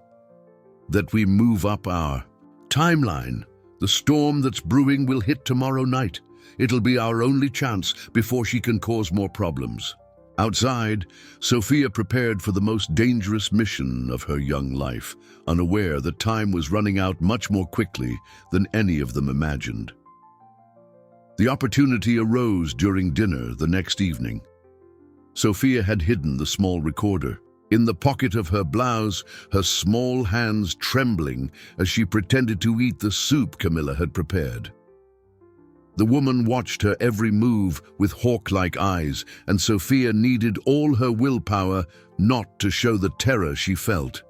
"That we move up our timeline. The storm that's brewing will hit tomorrow night. It'll be our only chance before she can cause more problems." Outside, Sophia prepared for the most dangerous mission of her young life, unaware that time was running out much more quickly than any of them imagined. The opportunity arose during dinner the next evening. Sophia had hidden the small recorder in the pocket of her blouse, her small hands trembling as she pretended to eat the soup Camilla had prepared. The woman watched her every move with hawk-like eyes, and Sophia needed all her willpower not to show the terror she felt.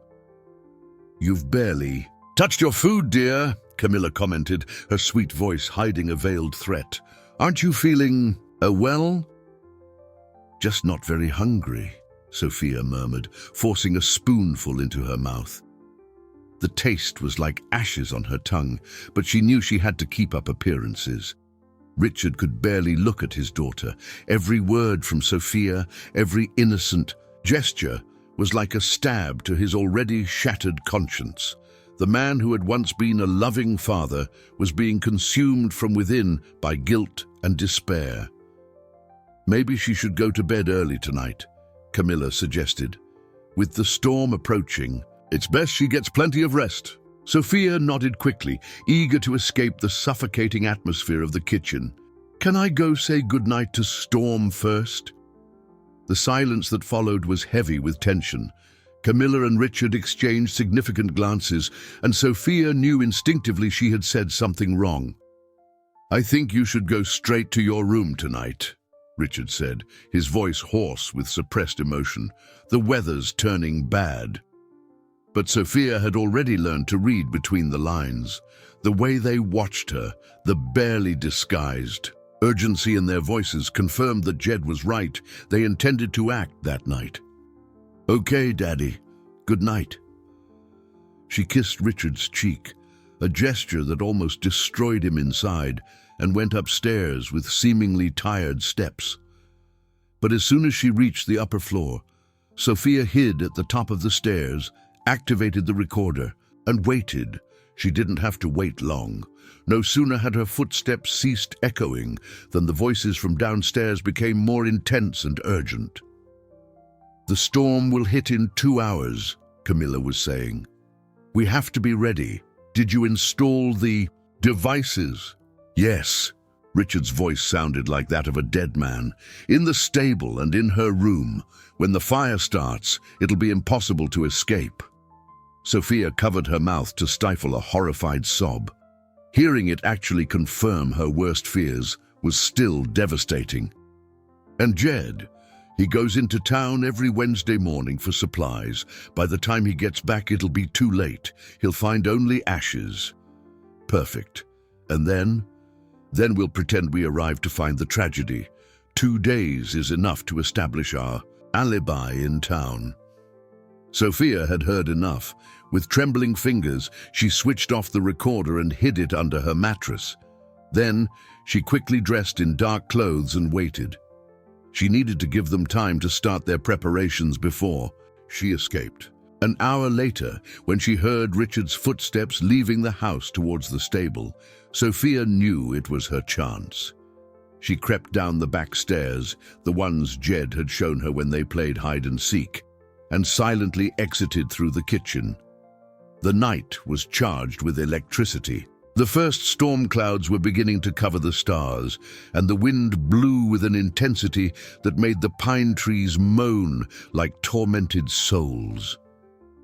"You've barely touched your food, dear," Camilla commented, her sweet voice hiding a veiled threat. "Aren't you feeling, well?" "Just not very hungry," Sophia murmured, forcing a spoonful into her mouth. The taste was like ashes on her tongue, but she knew she had to keep up appearances. Richard could barely look at his daughter. Every word from Sophia, every innocent gesture, was like a stab to his already shattered conscience. The man who had once been a loving father was being consumed from within by guilt and despair. "Maybe she should go to bed early tonight," Camilla suggested. "With the storm approaching, it's best she gets plenty of rest." Sophia nodded quickly, eager to escape the suffocating atmosphere of the kitchen. "Can I go say goodnight to Storm first?" The silence that followed was heavy with tension. Camilla and Richard exchanged significant glances, and Sophia knew instinctively she had said something wrong. "I think you should go straight to your room tonight," Richard said, his voice hoarse with suppressed emotion. "The weather's turning bad." But Sophia had already learned to read between the lines. The way they watched her, the barely disguised urgency in their voices confirmed that Jed was right. They intended to act that night. "Okay, Daddy. Good night." She kissed Richard's cheek, a gesture that almost destroyed him inside, and went upstairs with seemingly tired steps. But as soon as she reached the upper floor, Sophia hid at the top of the stairs, activated the recorder, and waited. She didn't have to wait long. No sooner had her footsteps ceased echoing than the voices from downstairs became more intense and urgent. "The storm will hit in 2 hours," Camilla was saying. "We have to be ready. Did you install the devices?" "Yes." Richard's voice sounded like that of a dead man. "In the stable and in her room. When the fire starts, it'll be impossible to escape." Sophia covered her mouth to stifle a horrified sob. Hearing it actually confirm her worst fears was still devastating. "And Jed, he goes into town every Wednesday morning for supplies. By the time he gets back, it'll be too late. He'll find only ashes." "Perfect. And then we'll pretend we arrived to find the tragedy. 2 days is enough to establish our alibi in town." Sophia had heard enough. With trembling fingers, she switched off the recorder and hid it under her mattress. Then, she quickly dressed in dark clothes and waited. She needed to give them time to start their preparations before she escaped. An hour later, when she heard Richard's footsteps leaving the house towards the stable, Sophia knew it was her chance. She crept down the back stairs, the ones Jed had shown her when they played hide and seek, and silently exited through the kitchen. The night was charged with electricity. The first storm clouds were beginning to cover the stars, and the wind blew with an intensity that made the pine trees moan like tormented souls.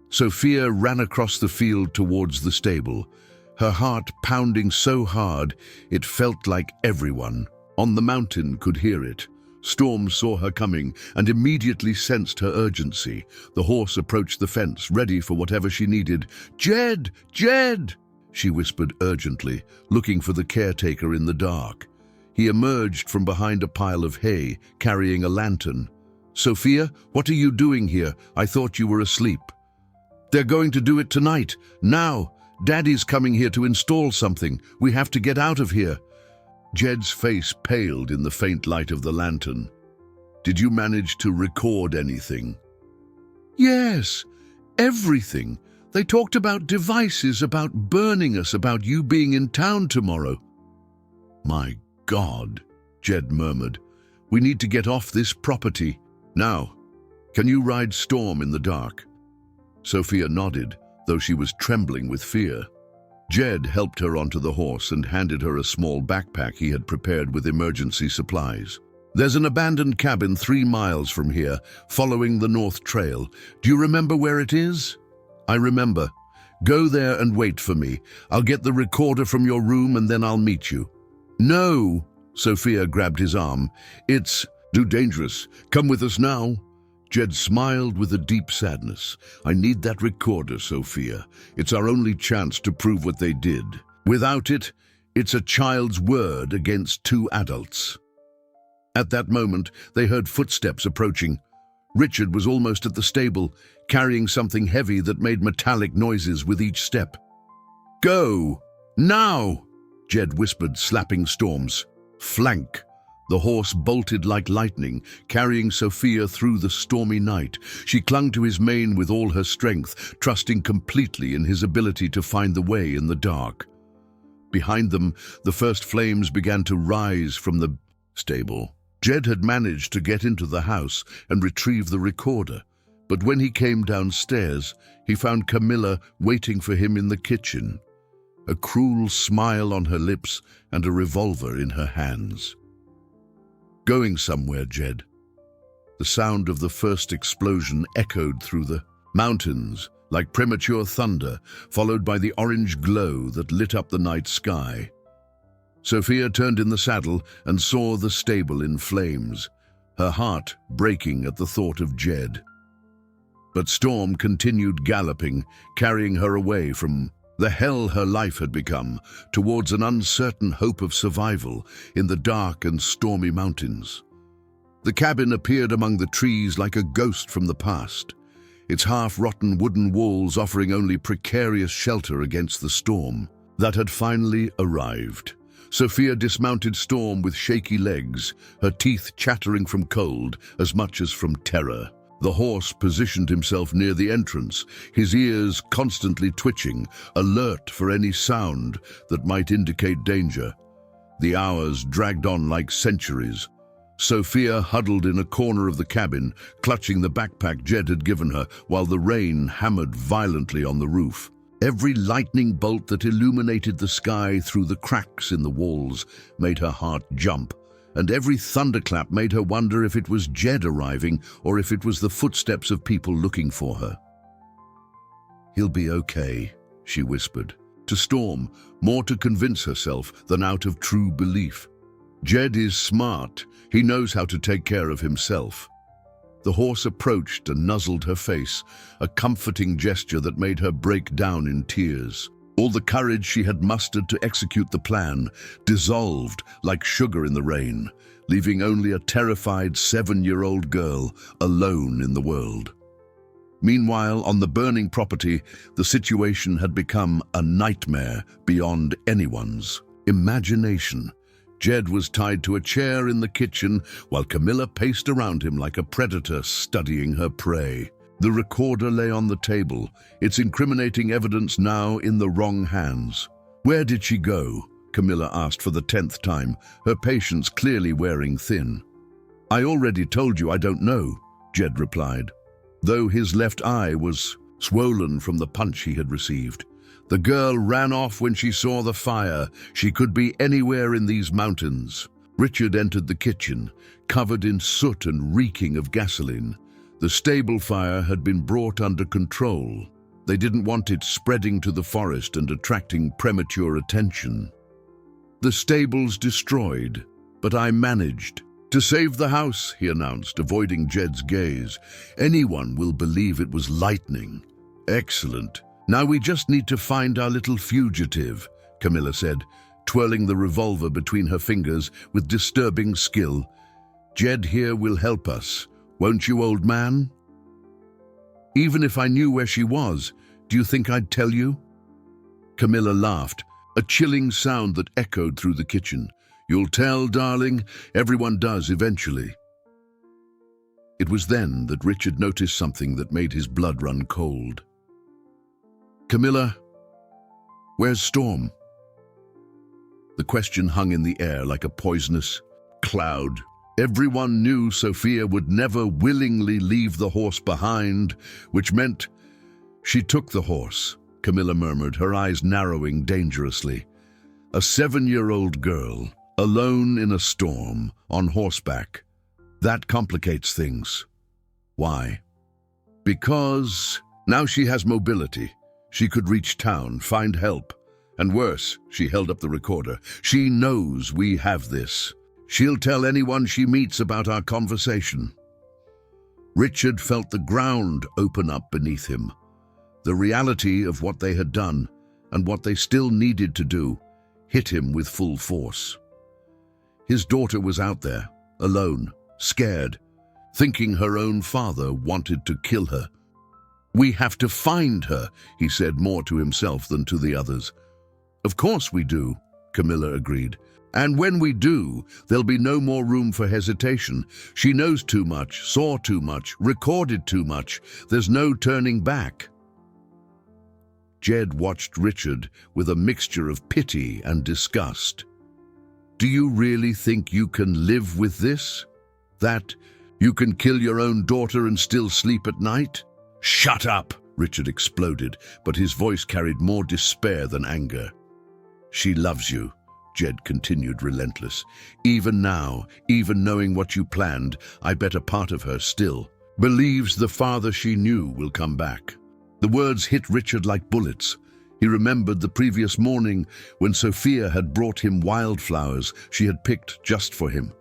Sophia ran across the field towards the stable, her heart pounding so hard it felt like everyone on the mountain could hear it. Storm saw her coming and immediately sensed her urgency. The horse approached the fence, ready for whatever she needed. "Jed! Jed!" she whispered urgently, looking for the caretaker in the dark. He emerged from behind a pile of hay, carrying a lantern. "Sophia, what are you doing here? I thought you were asleep." "They're going to do it tonight. Now! Daddy's coming here to install something. We have to get out of here." Jed's face paled in the faint light of the lantern. "Did you manage to record anything?" "Yes, everything. They talked about devices, about burning us, about you being in town tomorrow." "My God," Jed murmured. "We need to get off this property. Now, can you ride Storm in the dark?" Sophia nodded, though she was trembling with fear. Jed helped her onto the horse and handed her a small backpack he had prepared with emergency supplies. "There's an abandoned cabin 3 miles from here, following the North Trail. Do you remember where it is?" "I remember. Go there and wait for me. I'll get the recorder from your room and then I'll meet you." "No!" Sophia grabbed his arm. "It's too dangerous. Come with us now." Jed smiled with a deep sadness. "I need that recorder, Sophia. It's our only chance to prove what they did. Without it, it's a child's word against 2 adults." At that moment, they heard footsteps approaching. Richard was almost at the stable, carrying something heavy that made metallic noises with each step. "Go! Now!" Jed whispered, slapping Storm's flank. The horse bolted like lightning, carrying Sophia through the stormy night. She clung to his mane with all her strength, trusting completely in his ability to find the way in the dark. Behind them, the first flames began to rise from the stable. Jed had managed to get into the house and retrieve the recorder, but when he came downstairs, he found Camilla waiting for him in the kitchen, a cruel smile on her lips and a revolver in her hands. "Going somewhere, Jed?" The sound of the first explosion echoed through the mountains like premature thunder, followed by the orange glow that lit up the night sky. Sophia turned in the saddle and saw the stable in flames, her heart breaking at the thought of Jed. But Storm continued galloping, carrying her away from the hell her life had become, towards an uncertain hope of survival in the dark and stormy mountains. The cabin appeared among the trees like a ghost from the past, its half-rotten wooden walls offering only precarious shelter against the storm that had finally arrived. Sophia dismounted Storm with shaky legs, her teeth chattering from cold as much as from terror. The horse positioned himself near the entrance, his ears constantly twitching, alert for any sound that might indicate danger. The hours dragged on like centuries. Sophia huddled in a corner of the cabin, clutching the backpack Jed had given her, while the rain hammered violently on the roof. Every lightning bolt that illuminated the sky through the cracks in the walls made her heart jump, and every thunderclap made her wonder if it was Jed arriving or if it was the footsteps of people looking for her. "He'll be okay," she whispered, to Storm, more to convince herself than out of true belief. "Jed is smart. He knows how to take care of himself." The horse approached and nuzzled her face, a comforting gesture that made her break down in tears. All the courage she had mustered to execute the plan dissolved like sugar in the rain, leaving only a terrified 7-year-old girl alone in the world. Meanwhile, on the burning property, the situation had become a nightmare beyond anyone's imagination. Jed was tied to a chair in the kitchen while Camilla paced around him like a predator studying her prey. The recorder lay on the table, its incriminating evidence now in the wrong hands. Where did she go? Camilla asked for the 10th time, her patience clearly wearing thin. I already told you I don't know, Jed replied, though his left eye was swollen from the punch he had received. The girl ran off when she saw the fire. She could be anywhere in these mountains. Richard entered the kitchen, covered in soot and reeking of gasoline. The stable fire had been brought under control. They didn't want it spreading to the forest and attracting premature attention. The stable's destroyed, but I managed. To save the house, he announced, avoiding Jed's gaze. Anyone will believe it was lightning. Excellent. Now we just need to find our little fugitive, Camilla said, twirling the revolver between her fingers with disturbing skill. Jed here will help us, won't you, old man? Even if I knew where she was, do you think I'd tell you? Camilla laughed, a chilling sound that echoed through the kitchen. You'll tell, darling, everyone does eventually. It was then that Richard noticed something that made his blood run cold. Camilla, where's Storm? The question hung in the air like a poisonous cloud. Everyone knew Sophia would never willingly leave the horse behind, which meant she took the horse, Camilla murmured, her eyes narrowing dangerously. A 7-year-old girl, alone in a storm, on horseback. That complicates things. Why? Because now she has mobility. She could reach town, find help. And worse, she held up the recorder. She knows we have this. She'll tell anyone she meets about our conversation. Richard felt the ground open up beneath him. The reality of what they had done, and what they still needed to do, hit him with full force. His daughter was out there, alone, scared, thinking her own father wanted to kill her. We have to find her, he said more to himself than to the others. Of course we do, Camilla agreed. And when we do, there'll be no more room for hesitation. She knows too much, saw too much, recorded too much. There's no turning back. Jed watched Richard with a mixture of pity and disgust. Do you really think you can live with this? That you can kill your own daughter and still sleep at night? Shut up, Richard exploded, but his voice carried more despair than anger. She loves you, Jed continued, relentless. Even now, even knowing what you planned, I bet a part of her still believes the father she knew will come back. The words hit Richard like bullets. He remembered the previous morning when Sophia had brought him wildflowers she had picked just for him.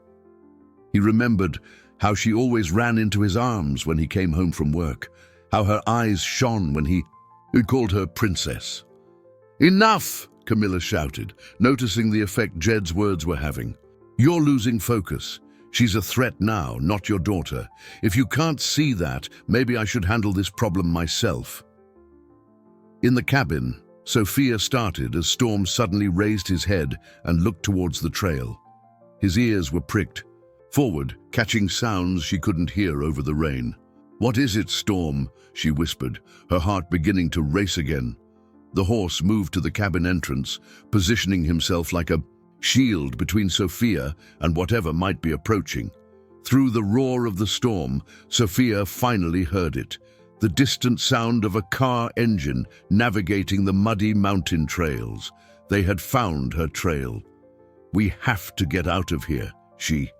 He remembered how she always ran into his arms when he came home from work, how her eyes shone when he called her princess. Enough! Camilla shouted, noticing the effect Jed's words were having. You're losing focus. She's a threat now, not your daughter. If you can't see that, maybe I should handle this problem myself. In the cabin, Sophia started as Storm suddenly raised his head and looked towards the trail. His ears were pricked, forward, catching sounds she couldn't hear over the rain. What is it, Storm? She whispered, her heart beginning to race again. The horse moved to the cabin entrance, positioning himself like a shield between Sophia and whatever might be approaching. Through the roar of the storm, Sophia finally heard it, the distant sound of a car engine navigating the muddy mountain trails. They had found her trail. We have to get out of here, she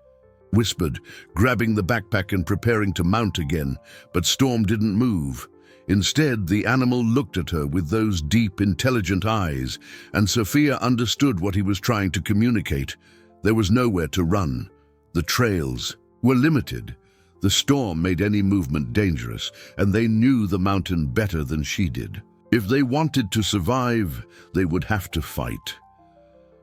whispered, grabbing the backpack and preparing to mount again, but Storm didn't move. Instead, the animal looked at her with those deep, intelligent eyes, and Sophia understood what he was trying to communicate. There was nowhere to run. The trails were limited. The storm made any movement dangerous, and they knew the mountain better than she did. If they wanted to survive, they would have to fight.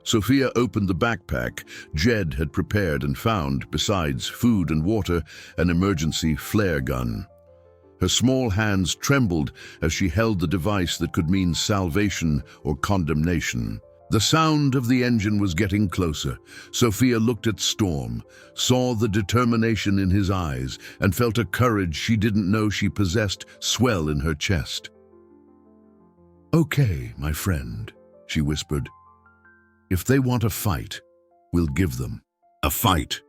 Sophia opened the backpack Jed had prepared and found, besides food and water, an emergency flare gun. Her small hands trembled as she held the device that could mean salvation or condemnation. The sound of the engine was getting closer. Sophia looked at Storm, saw the determination in his eyes, and felt a courage she didn't know she possessed swell in her chest. "Okay, my friend," she whispered. If they want a fight, we'll give them a fight.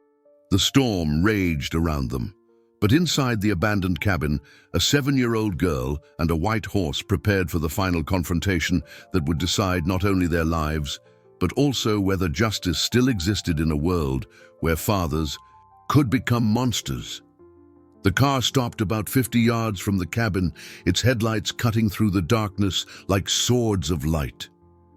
The storm raged around them, but inside the abandoned cabin, a 7-year-old girl and a white horse prepared for the final confrontation that would decide not only their lives, but also whether justice still existed in a world where fathers could become monsters. The car stopped about 50 yards from the cabin, its headlights cutting through the darkness like swords of light.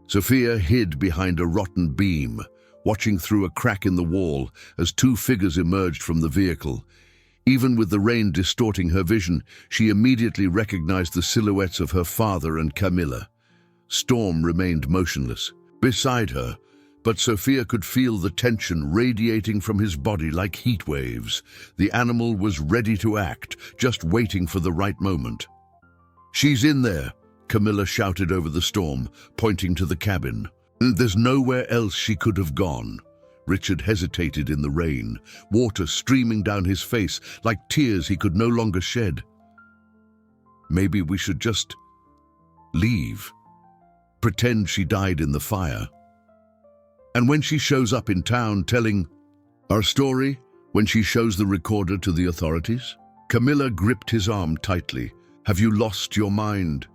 Sophia hid behind a rotten beam, watching through a crack in the wall as 2 figures emerged from the vehicle. Even with the rain distorting her vision, she immediately recognized the silhouettes of her father and Camilla. Storm remained motionless beside her, but Sophia could feel the tension radiating from his body like heat waves. The animal was ready to act, just waiting for the right moment. "She's in there," Camilla shouted over the storm, pointing to the cabin. "There's nowhere else she could have gone." Richard hesitated in the rain, water streaming down his face like tears he could no longer shed. "Maybe we should just leave. Pretend she died in the fire. And when she shows up in town telling our story, when she shows the recorder to the authorities?" Camilla gripped his arm tightly. "Have you lost your mind?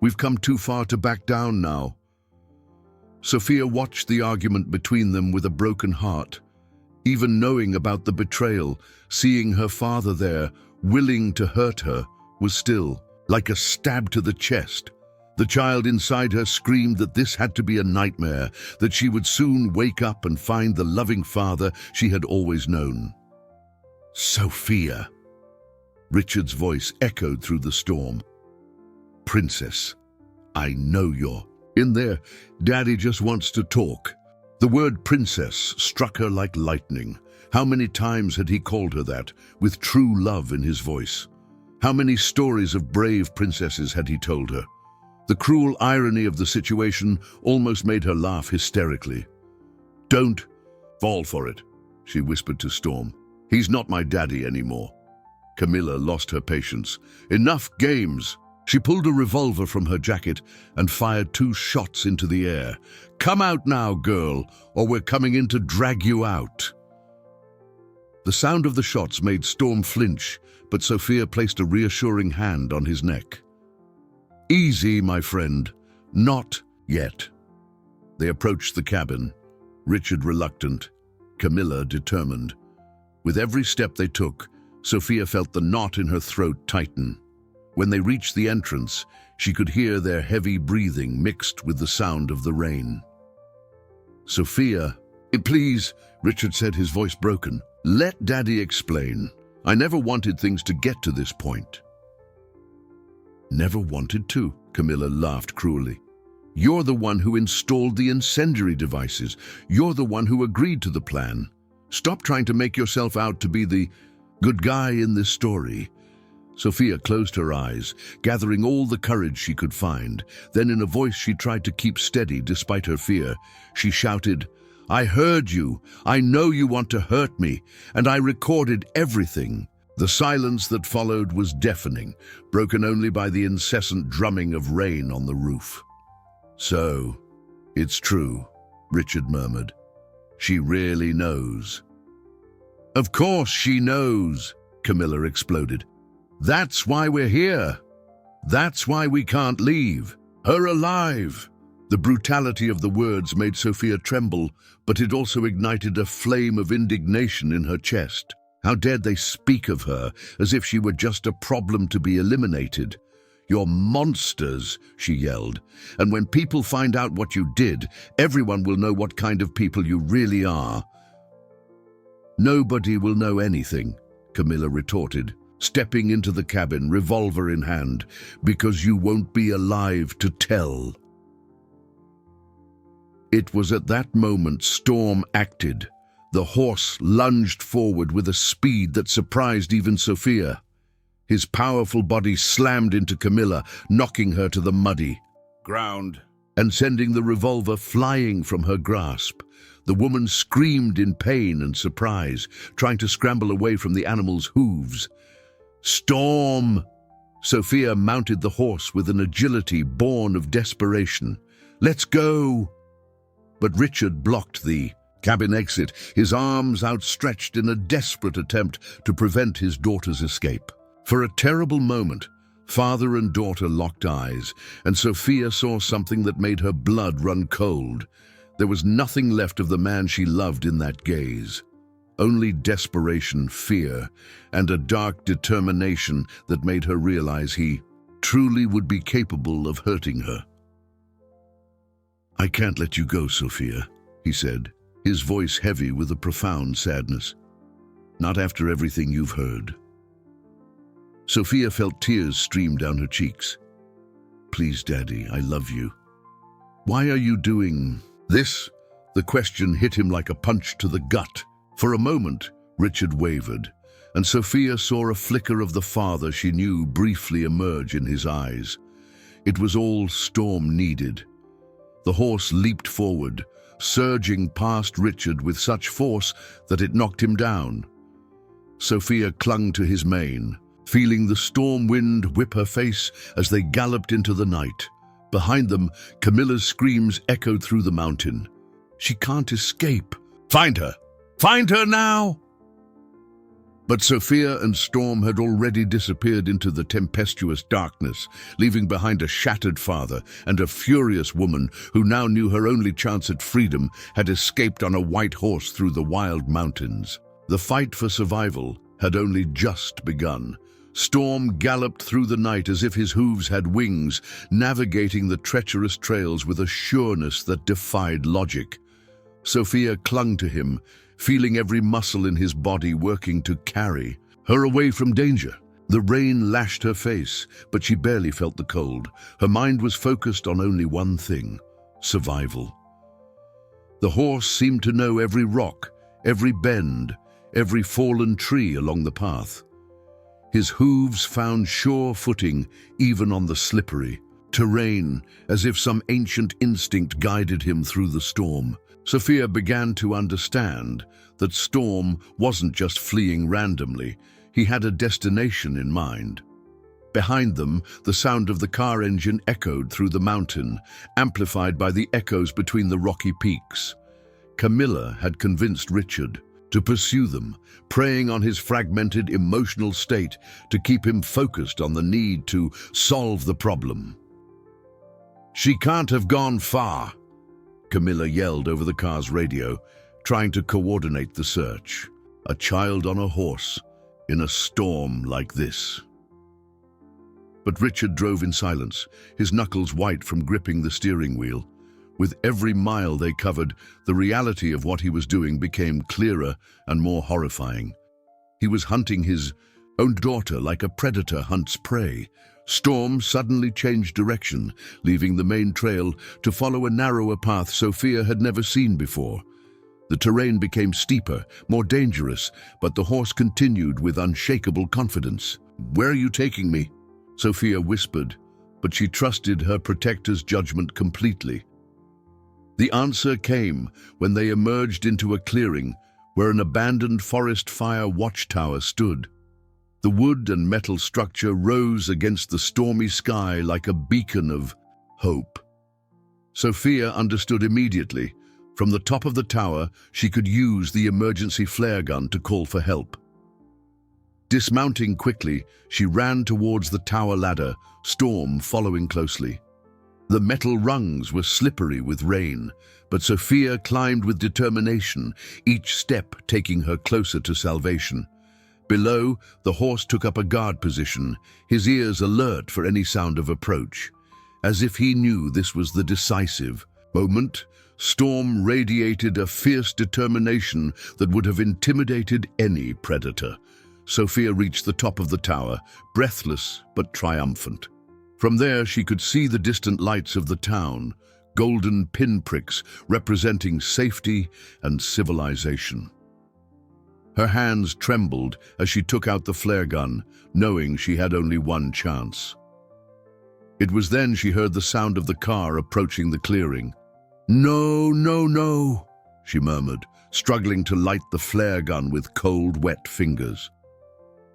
We've come too far to back down now." Sophia watched the argument between them with a broken heart. Even knowing about the betrayal, seeing her father there, willing to hurt her, was still like a stab to the chest. The child inside her screamed that this had to be a nightmare, that she would soon wake up and find the loving father she had always known. "Sophia!" Richard's voice echoed through the storm. "Princess, I know you're in there. Daddy just wants to talk." The word princess struck her like lightning. How many times had he called her that, with true love in his voice? How many stories of brave princesses had he told her? The cruel irony of the situation almost made her laugh hysterically. "Don't fall for it," she whispered to Storm. "He's not my daddy anymore." Camilla lost her patience. "Enough games." She pulled a revolver from her jacket and fired 2 shots into the air. "Come out now, girl, or we're coming in to drag you out." The sound of the shots made Storm flinch, but Sophia placed a reassuring hand on his neck. "Easy, my friend. Not yet." They approached the cabin, Richard reluctant, Camilla determined. With every step they took, Sophia felt the knot in her throat tighten. When they reached the entrance, she could hear their heavy breathing mixed with the sound of the rain. "Sophia, please," Richard said, his voice broken. "Let Daddy explain. I never wanted things to get to this point." "Never wanted to," Camilla laughed cruelly. "You're the one who installed the incendiary devices. You're the one who agreed to the plan. Stop trying to make yourself out to be the good guy in this story." Sophia closed her eyes, gathering all the courage she could find. Then in a voice she tried to keep steady despite her fear, she shouted, "I heard you. I know you want to hurt me, and I recorded everything." The silence that followed was deafening, broken only by the incessant drumming of rain on the roof. "So, it's true," Richard murmured. "She really knows." "Of course she knows," Camilla exploded. "That's why we're here. That's why we can't leave her alive." The brutality of the words made Sophia tremble, but it also ignited a flame of indignation in her chest. How dared they speak of her as if she were just a problem to be eliminated? "You're monsters," she yelled. "And when people find out what you did, everyone will know what kind of people you really are." "Nobody will know anything," Camilla retorted, stepping into the cabin, revolver in hand, "because you won't be alive to tell." It was at that moment Storm acted. The horse lunged forward with a speed that surprised even Sophia. His powerful body slammed into Camilla, knocking her to the muddy ground and sending the revolver flying from her grasp. The woman screamed in pain and surprise, trying to scramble away from the animal's hooves. "Storm!" Sophia mounted the horse with an agility born of desperation. "Let's go!" But Richard blocked the cabin exit, his arms outstretched in a desperate attempt to prevent his daughter's escape. For a terrible moment, father and daughter locked eyes, and Sophia saw something that made her blood run cold. There was nothing left of the man she loved in that gaze. Only desperation, fear, and a dark determination that made her realize he truly would be capable of hurting her. "I can't let you go, Sophia," he said, his voice heavy with a profound sadness. "Not after everything you've heard." Sophia felt tears stream down her cheeks. "Please, Daddy, I love you. Why are you doing this?" The question hit him like a punch to the gut. For a moment, Richard wavered, and Sophia saw a flicker of the father she knew briefly emerge in his eyes. It was all Storm needed. The horse leaped forward, surging past Richard with such force that it knocked him down. Sophia clung to his mane, feeling the storm wind whip her face as they galloped into the night. Behind them, Camilla's screams echoed through the mountain. "She can't escape. Find her! Find her now!" But Sophia and Storm had already disappeared into the tempestuous darkness, leaving behind a shattered father and a furious woman who now knew her only chance at freedom had escaped on a white horse through the wild mountains. The fight for survival had only just begun. Storm galloped through the night as if his hooves had wings, navigating the treacherous trails with a sureness that defied logic. Sophia clung to him, feeling every muscle in his body working to carry her away from danger. The rain lashed her face, but she barely felt the cold. Her mind was focused on only one thing: survival. The horse seemed to know every rock, every bend, every fallen tree along the path. His hooves found sure footing even on the slippery terrain, as if some ancient instinct guided him through the storm. Sophia began to understand that Storm wasn't just fleeing randomly. He had a destination in mind. Behind them, the sound of the car engine echoed through the mountain, amplified by the echoes between the rocky peaks. Camilla had convinced Richard to pursue them, preying on his fragmented emotional state to keep him focused on the need to solve the problem. "She can't have gone far," Camilla yelled over the car's radio, trying to coordinate the search. A child on a horse in a storm like this. But Richard drove in silence, his knuckles white from gripping the steering wheel. With every mile they covered, the reality of what he was doing became clearer and more horrifying. He was hunting his own daughter like a predator hunts prey. Storm suddenly changed direction, leaving the main trail to follow a narrower path Sophia had never seen before. The terrain became steeper, more dangerous, but the horse continued with unshakable confidence. "Where are you taking me?" Sophia whispered, but she trusted her protector's judgment completely. The answer came when they emerged into a clearing where an abandoned forest fire watchtower stood. The wood and metal structure rose against the stormy sky like a beacon of hope. Sophia understood immediately. From the top of the tower, she could use the emergency flare gun to call for help. Dismounting quickly, she ran towards the tower ladder, Storm following closely. The metal rungs were slippery with rain, but Sophia climbed with determination, each step taking her closer to salvation. Below, the horse took up a guard position, his ears alert for any sound of approach. As if he knew this was the decisive moment, Storm radiated a fierce determination that would have intimidated any predator. Sophia reached the top of the tower, breathless but triumphant. From there, she could see the distant lights of the town, golden pinpricks representing safety and civilization. Her hands trembled as she took out the flare gun, knowing she had only one chance. It was then she heard the sound of the car approaching the clearing. "No, no, no," she murmured, struggling to light the flare gun with cold, wet fingers.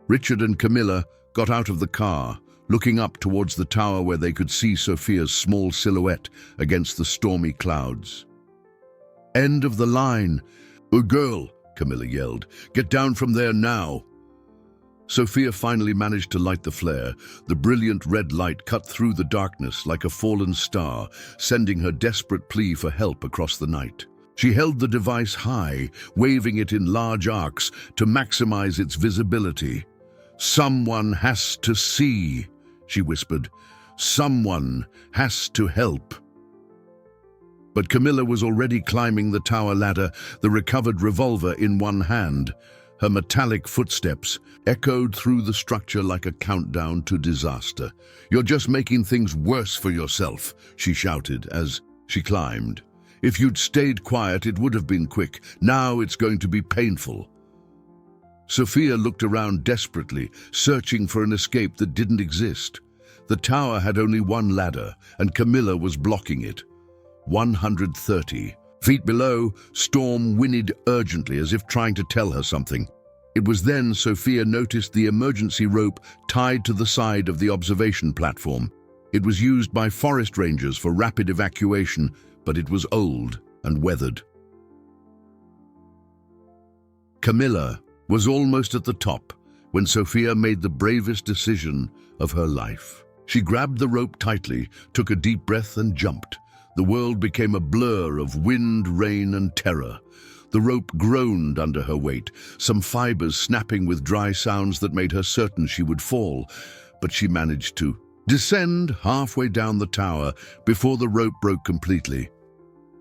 Richard and Camilla got out of the car, looking up towards the tower where they could see Sophia's small silhouette against the stormy clouds. End of the line. "Oh, girl," Camilla yelled. "Get down from there now." Sophia finally managed to light the flare. The brilliant red light cut through the darkness like a fallen star, sending her desperate plea for help across the night. She held the device high, waving it in large arcs to maximize its visibility. "Someone has to see," she whispered. "Someone has to help." But Camilla was already climbing the tower ladder, the recovered revolver in one hand. Her metallic footsteps echoed through the structure like a countdown to disaster. "You're just making things worse for yourself," she shouted as she climbed. "If you'd stayed quiet, it would have been quick. Now it's going to be painful." Sophia looked around desperately, searching for an escape that didn't exist. The tower had only one ladder, and Camilla was blocking it. 130 feet below, Storm whinnied urgently as if trying to tell her something. It was then Sophia noticed the emergency rope tied to the side of the observation platform. It was used by forest rangers for rapid evacuation, but it was old and weathered. Camilla was almost at the top when Sophia made the bravest decision of her life. She grabbed the rope tightly, took a deep breath and jumped. The world became a blur of wind, rain, and terror. The rope groaned under her weight, some fibers snapping with dry sounds that made her certain she would fall, but she managed to descend halfway down the tower before the rope broke completely.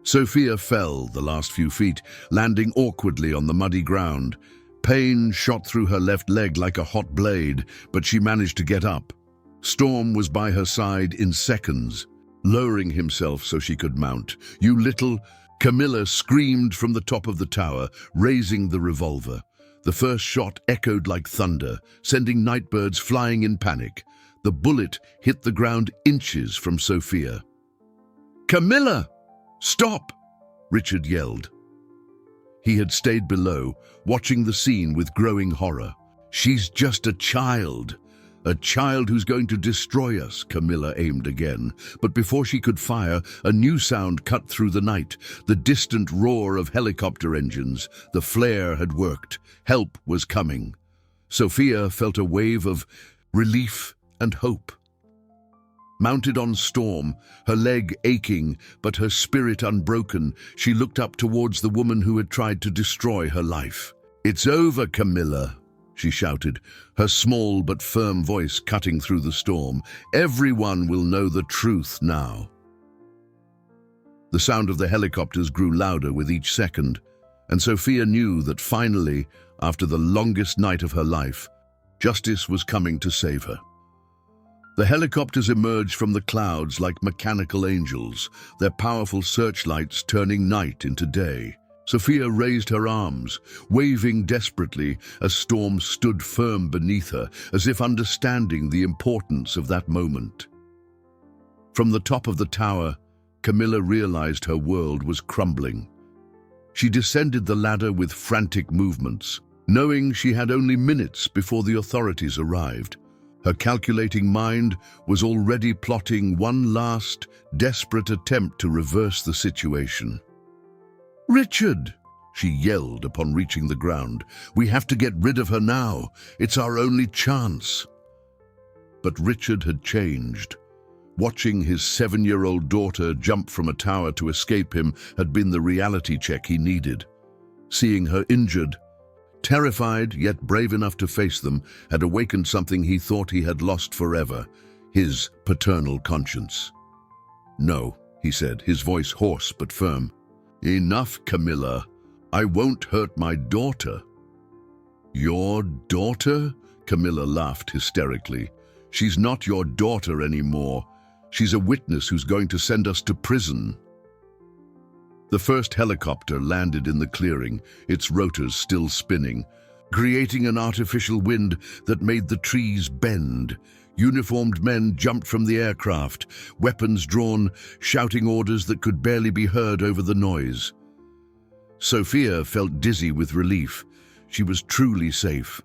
Sophia fell the last few feet, landing awkwardly on the muddy ground. Pain shot through her left leg like a hot blade, but she managed to get up. Storm was by her side in seconds, lowering himself so she could mount. "You little—" Camilla screamed from the top of the tower, raising the revolver. The first shot echoed like thunder, sending nightbirds flying in panic. The bullet hit the ground inches from Sophia. "Camilla! Stop!" Richard yelled. He had stayed below, watching the scene with growing horror. "She's just a child. A child who's going to destroy us," Camilla aimed again. But before she could fire, a new sound cut through the night, the distant roar of helicopter engines. The flare had worked. Help was coming. Sophia felt a wave of relief and hope. Mounted on Storm, her leg aching but her spirit unbroken, she looked up towards the woman who had tried to destroy her life. "It's over, Camilla," she shouted, her small but firm voice cutting through the storm. "Everyone will know the truth now." The sound of the helicopters grew louder with each second, and Sophia knew that finally, after the longest night of her life, justice was coming to save her. The helicopters emerged from the clouds like mechanical angels, their powerful searchlights turning night into day. Sophia raised her arms, waving desperately as Storm stood firm beneath her, as if understanding the importance of that moment. From the top of the tower, Camilla realized her world was crumbling. She descended the ladder with frantic movements, knowing she had only minutes before the authorities arrived. Her calculating mind was already plotting one last, desperate attempt to reverse the situation. "Richard!" she yelled upon reaching the ground. "We have to get rid of her now. It's our only chance." But Richard had changed. Watching his 7-year-old daughter jump from a tower to escape him had been the reality check he needed. Seeing her injured, terrified yet brave enough to face them, had awakened something he thought he had lost forever, his paternal conscience. "No," he said, his voice hoarse but firm. "Enough, Camilla. I won't hurt my daughter." "Your daughter?" Camilla laughed hysterically. "She's not your daughter anymore. She's a witness who's going to send us to prison." The first helicopter landed in the clearing, its rotors still spinning, creating an artificial wind that made the trees bend. Uniformed men jumped from the aircraft, weapons drawn, shouting orders that could barely be heard over the noise. Sophia felt dizzy with relief. She was truly safe.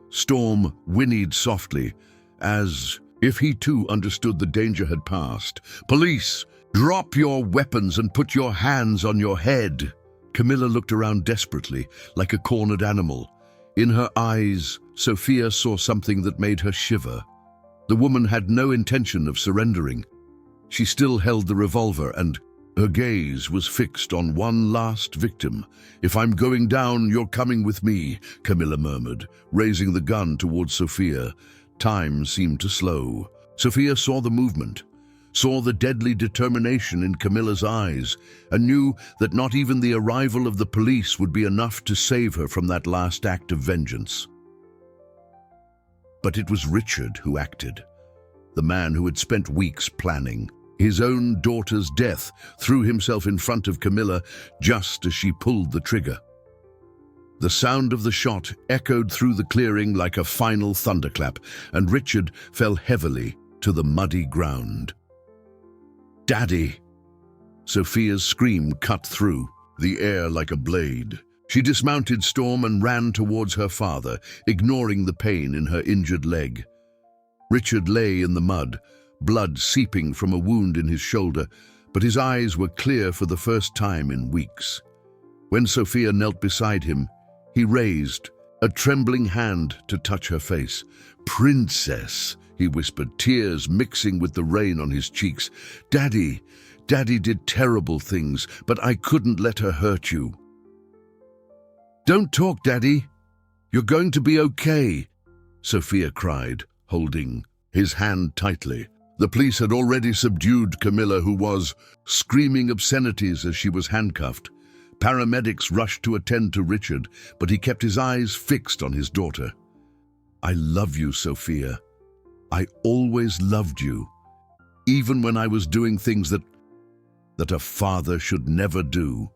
Storm whinnied softly, as if he too understood the danger had passed. "Police!" Drop your weapons and put your hands on your head. Camilla looked around desperately, like a cornered animal. In her eyes, Sophia saw something that made her shiver. The woman had no intention of surrendering. She still held the revolver, and her gaze was fixed on one last victim. "If I'm going down, you're coming with me," Camilla murmured, raising the gun towards Sophia. Time seemed to slow. Sophia saw the movement, saw the deadly determination in Camilla's eyes, and knew that not even the arrival of the police would be enough to save her from that last act of vengeance. But it was Richard who acted, the man who had spent weeks planning. His own daughter's death threw himself in front of Camilla just as she pulled the trigger. The sound of the shot echoed through the clearing like a final thunderclap, and Richard fell heavily to the muddy ground. "Daddy!" Sophia's scream cut through the air like a blade. She dismounted Storm and ran towards her father, ignoring the pain in her injured leg. Richard lay in the mud, blood seeping from a wound in his shoulder, but his eyes were clear for the first time in weeks. When Sophia knelt beside him, he raised a trembling hand to touch her face. "Princess," he whispered, tears mixing with the rain on his cheeks. Daddy did terrible things, but I couldn't let her hurt you." "Don't talk, Daddy. You're going to be okay," Sophia cried, holding his hand tightly. The police had already subdued Camilla, who was screaming obscenities as she was handcuffed. Paramedics rushed to attend to Richard, but he kept his eyes fixed on his daughter. "I love you, Sophia. I always loved you, even when I was doing things that a father should never do.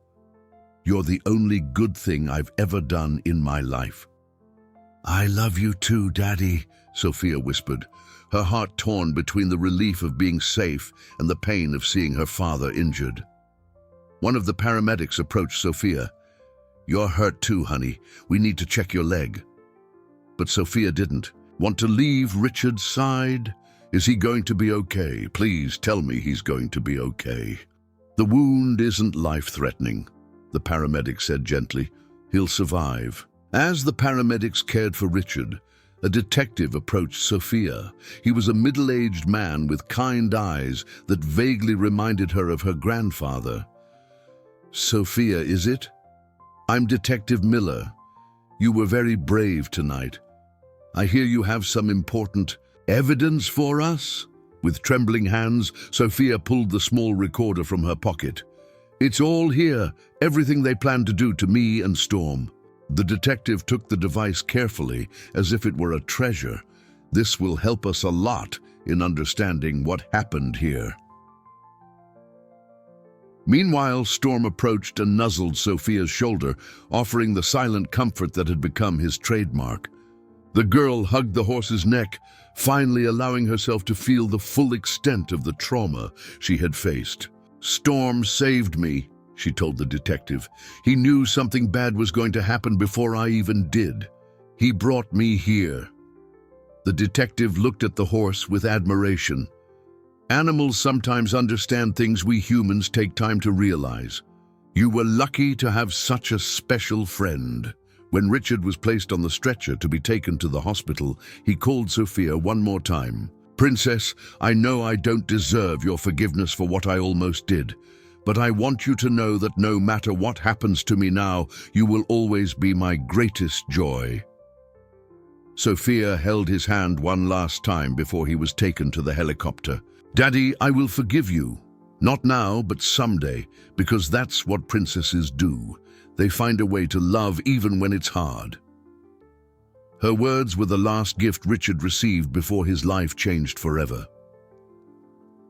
You're the only good thing I've ever done in my life." "I love you too, Daddy," Sophia whispered, her heart torn between the relief of being safe and the pain of seeing her father injured. One of the paramedics approached Sophia. "You're hurt too, honey. We need to check your leg." But Sophia didn't want to leave Richard's side. "Is he going to be okay? Please tell me he's going to be okay." "The wound isn't life-threatening," the paramedic said gently. "He'll survive." As the paramedics cared for Richard, a detective approached Sophia. He was a middle-aged man with kind eyes that vaguely reminded her of her grandfather. "Sophia, is it? I'm Detective Miller. You were very brave tonight. I hear you have some important evidence for us?" With trembling hands, Sophia pulled the small recorder from her pocket. "It's all here, everything they planned to do to me and Storm." The detective took the device carefully, as if it were a treasure. "This will help us a lot in understanding what happened here." Meanwhile, Storm approached and nuzzled Sophia's shoulder, offering the silent comfort that had become his trademark. The girl hugged the horse's neck, finally allowing herself to feel the full extent of the trauma she had faced. "Storm saved me," she told the detective. "He knew something bad was going to happen before I even did. He brought me here." The detective looked at the horse with admiration. Animals sometimes understand things we humans take time to realize. You were lucky to have such a special friend. When Richard was placed on the stretcher to be taken to the hospital, he called Sophia one more time. "Princess, I know I don't deserve your forgiveness for what I almost did, but I want you to know that no matter what happens to me now, you will always be my greatest joy." Sophia held his hand one last time before he was taken to the helicopter. "Daddy, I will forgive you. Not now, but someday, because that's what princesses do. They find a way to love even when it's hard." Her words were the last gift Richard received before his life changed forever.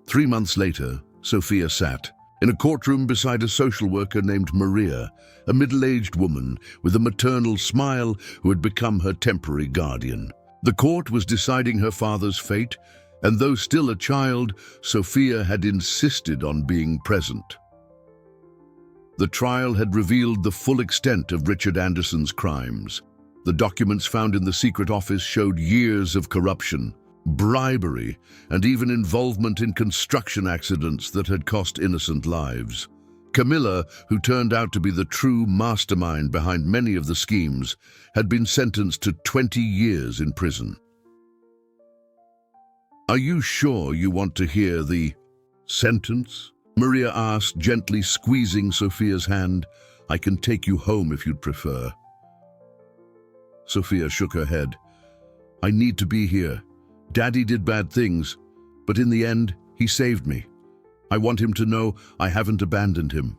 3 months later, Sophia sat in a courtroom beside a social worker named Maria, a middle-aged woman with a maternal smile who had become her temporary guardian. The court was deciding her father's fate, and though still a child, Sophia had insisted on being present. The trial had revealed the full extent of Richard Anderson's crimes. The documents found in the secret office showed years of corruption, bribery, and even involvement in construction accidents that had cost innocent lives. Camilla, who turned out to be the true mastermind behind many of the schemes, had been sentenced to 20 years in prison. "Are you sure you want to hear the sentence?" Maria asked, gently squeezing Sophia's hand. "I can take you home if you'd prefer." Sophia shook her head. "I need to be here. Daddy did bad things, but in the end, he saved me. I want him to know I haven't abandoned him."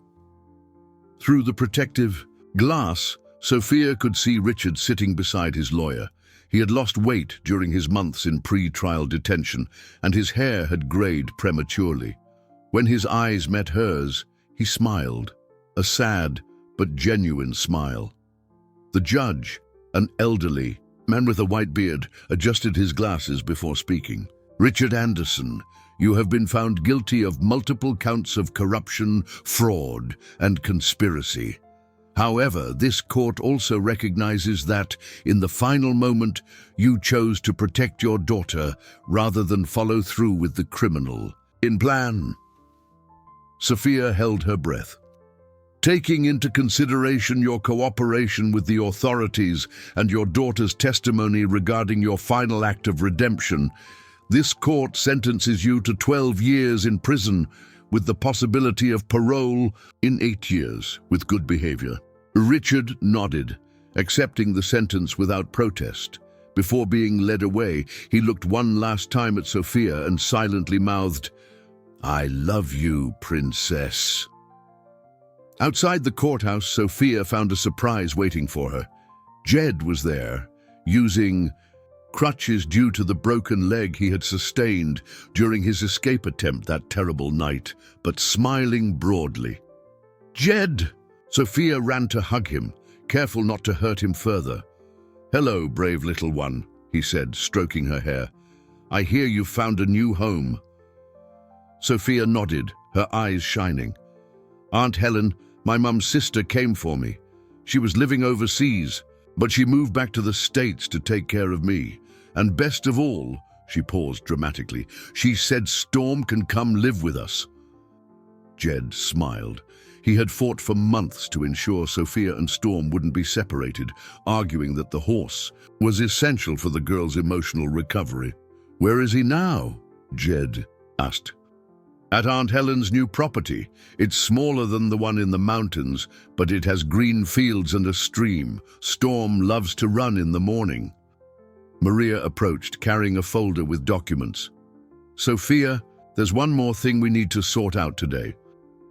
Through the protective glass, Sophia could see Richard sitting beside his lawyer. He had lost weight during his months in pre-trial detention, and his hair had grayed prematurely. When his eyes met hers, he smiled, a sad but genuine smile. The judge, an elderly man with a white beard, adjusted his glasses before speaking. "Richard Anderson, you have been found guilty of multiple counts of corruption, fraud, and conspiracy. However, this court also recognizes that, in the final moment, you chose to protect your daughter rather than follow through with the criminal in plan." Sophia held her breath. "Taking into consideration your cooperation with the authorities and your daughter's testimony regarding your final act of redemption, this court sentences you to 12 years in prison with the possibility of parole in 8 years with good behavior." Richard nodded, accepting the sentence without protest. Before being led away, he looked one last time at Sophia and silently mouthed, "I love you, princess." Outside the courthouse, Sophia found a surprise waiting for her. Jed was there, using crutches due to the broken leg he had sustained during his escape attempt that terrible night, but smiling broadly. "Jed!" Sophia ran to hug him, careful not to hurt him further. "Hello, brave little one," he said, stroking her hair. "I hear you've found a new home." Sophia nodded, her eyes shining. "Aunt Helen, my mum's sister, came for me. She was living overseas, but she moved back to the States to take care of me. And best of all," she paused dramatically, "she said Storm can come live with us." Jed smiled. He had fought for months to ensure Sophia and Storm wouldn't be separated, arguing that the horse was essential for the girl's emotional recovery. "Where is he now?" Jed asked. "At Aunt Helen's new property. It's smaller than the one in the mountains, but it has green fields and a stream. Storm loves to run in the morning." Maria approached, carrying a folder with documents. "Sophia, there's one more thing we need to sort out today.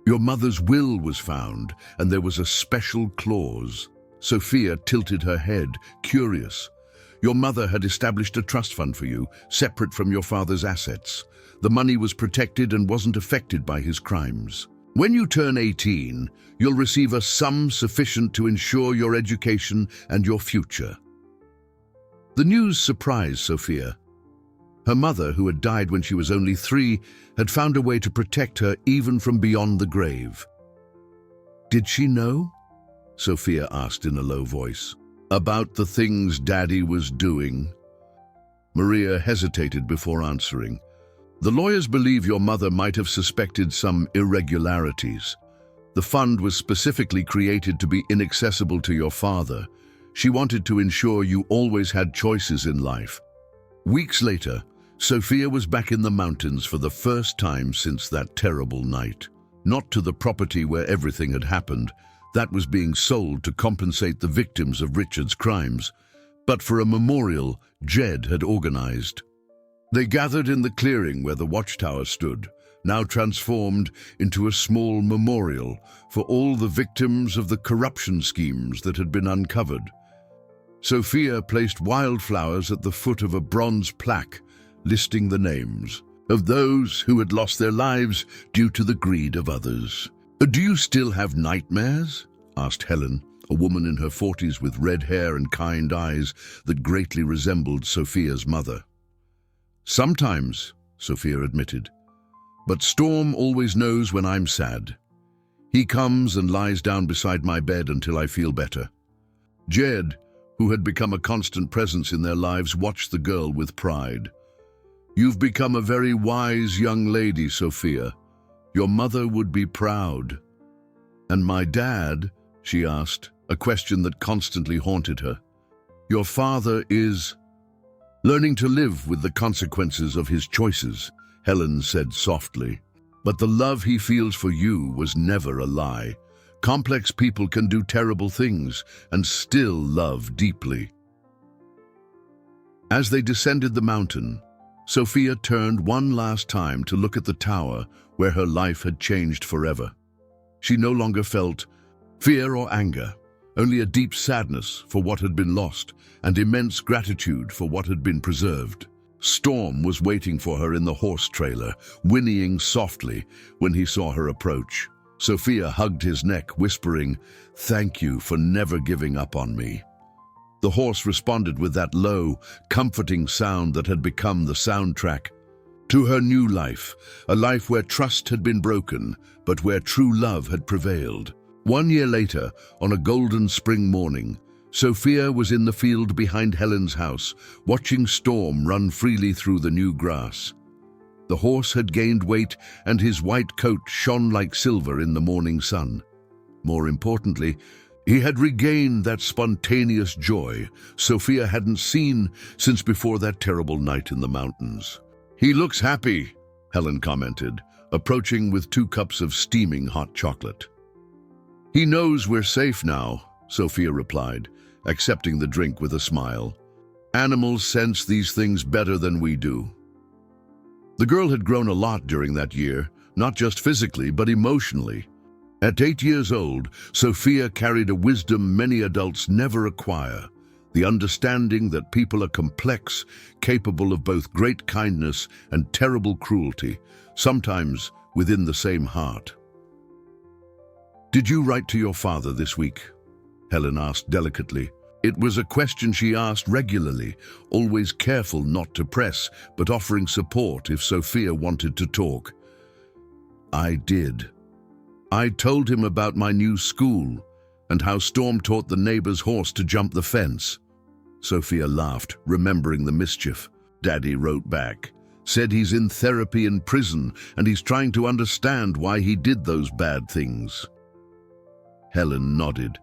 Your mother's will was found, and there was a special clause." Sophia tilted her head, curious. "Your mother had established a trust fund for you, separate from your father's assets. The money was protected and wasn't affected by his crimes. When you turn 18, you'll receive a sum sufficient to ensure your education and your future." The news surprised Sophia. Her mother, who had died when she was only 3, had found a way to protect her even from beyond the grave. "Did she know?" Sophia asked in a low voice. "About the things Daddy was doing?" Maria hesitated before answering. "The lawyers believe your mother might have suspected some irregularities. The fund was specifically created to be inaccessible to your father. She wanted to ensure you always had choices in life." Weeks later, Sophia was back in the mountains for the first time since that terrible night. Not to the property where everything had happened. That was being sold to compensate the victims of Richard's crimes, but for a memorial Jed had organized. They gathered in the clearing where the watchtower stood, now transformed into a small memorial for all the victims of the corruption schemes that had been uncovered. Sophia placed wildflowers at the foot of a bronze plaque listing the names of those who had lost their lives due to the greed of others. "Do you still have nightmares?" asked Helen, a woman in her 40s with red hair and kind eyes that greatly resembled Sophia's mother. "Sometimes," Sophia admitted, "but Storm always knows when I'm sad. He comes and lies down beside my bed until I feel better." Jed, who had become a constant presence in their lives, watched the girl with pride. You've become a very wise young lady, Sophia. Your mother would be proud. And my dad, she asked, a question that constantly haunted her. Your father is learning to live with the consequences of his choices, Helen said softly. But the love he feels for you was never a lie. Complex people can do terrible things and still love deeply. As they descended the mountain, Sophia turned one last time to look at the tower where her life had changed forever. She no longer felt fear or anger, only a deep sadness for what had been lost and immense gratitude for what had been preserved. Storm was waiting for her in the horse trailer, whinnying softly when he saw her approach. Sophia hugged his neck, whispering, "Thank you for never giving up on me." The horse responded with that low, comforting sound that had become the soundtrack to her new life, a life where trust had been broken, but where true love had prevailed. 1 year later, on a golden spring morning, Sophia was in the field behind Helen's house, watching Storm run freely through the new grass. The horse had gained weight, and his white coat shone like silver in the morning sun. More importantly, he had regained that spontaneous joy Sophia hadn't seen since before that terrible night in the mountains. "He looks happy," Helen commented, approaching with 2 cups of steaming hot chocolate. "He knows we're safe now," Sophia replied, accepting the drink with a smile. "Animals sense these things better than we do." The girl had grown a lot during that year, not just physically, but emotionally. At 8 years old, Sophia carried a wisdom many adults never acquire, the understanding that people are complex, capable of both great kindness and terrible cruelty, sometimes within the same heart. "Did you write to your father this week?" Helen asked delicately. It was a question she asked regularly, always careful not to press, but offering support if Sophia wanted to talk. "I did. I told him about my new school and how Storm taught the neighbor's horse to jump the fence." Sophia laughed, remembering the mischief. "Daddy wrote back, said he's in therapy in prison and he's trying to understand why he did those bad things." Helen nodded.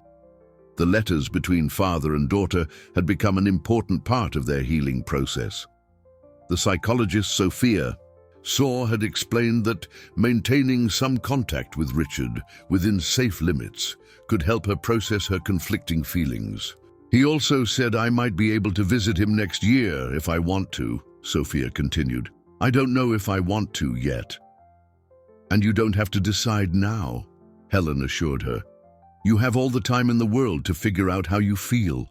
The letters between father and daughter had become an important part of their healing process. The psychologist Sophia saw had explained that maintaining some contact with Richard within safe limits could help her process her conflicting feelings. "He also said I might be able to visit him next year if I want to," Sophia continued. "I don't know if I want to yet." "And you don't have to decide now," Helen assured her. "You have all the time in the world to figure out how you feel."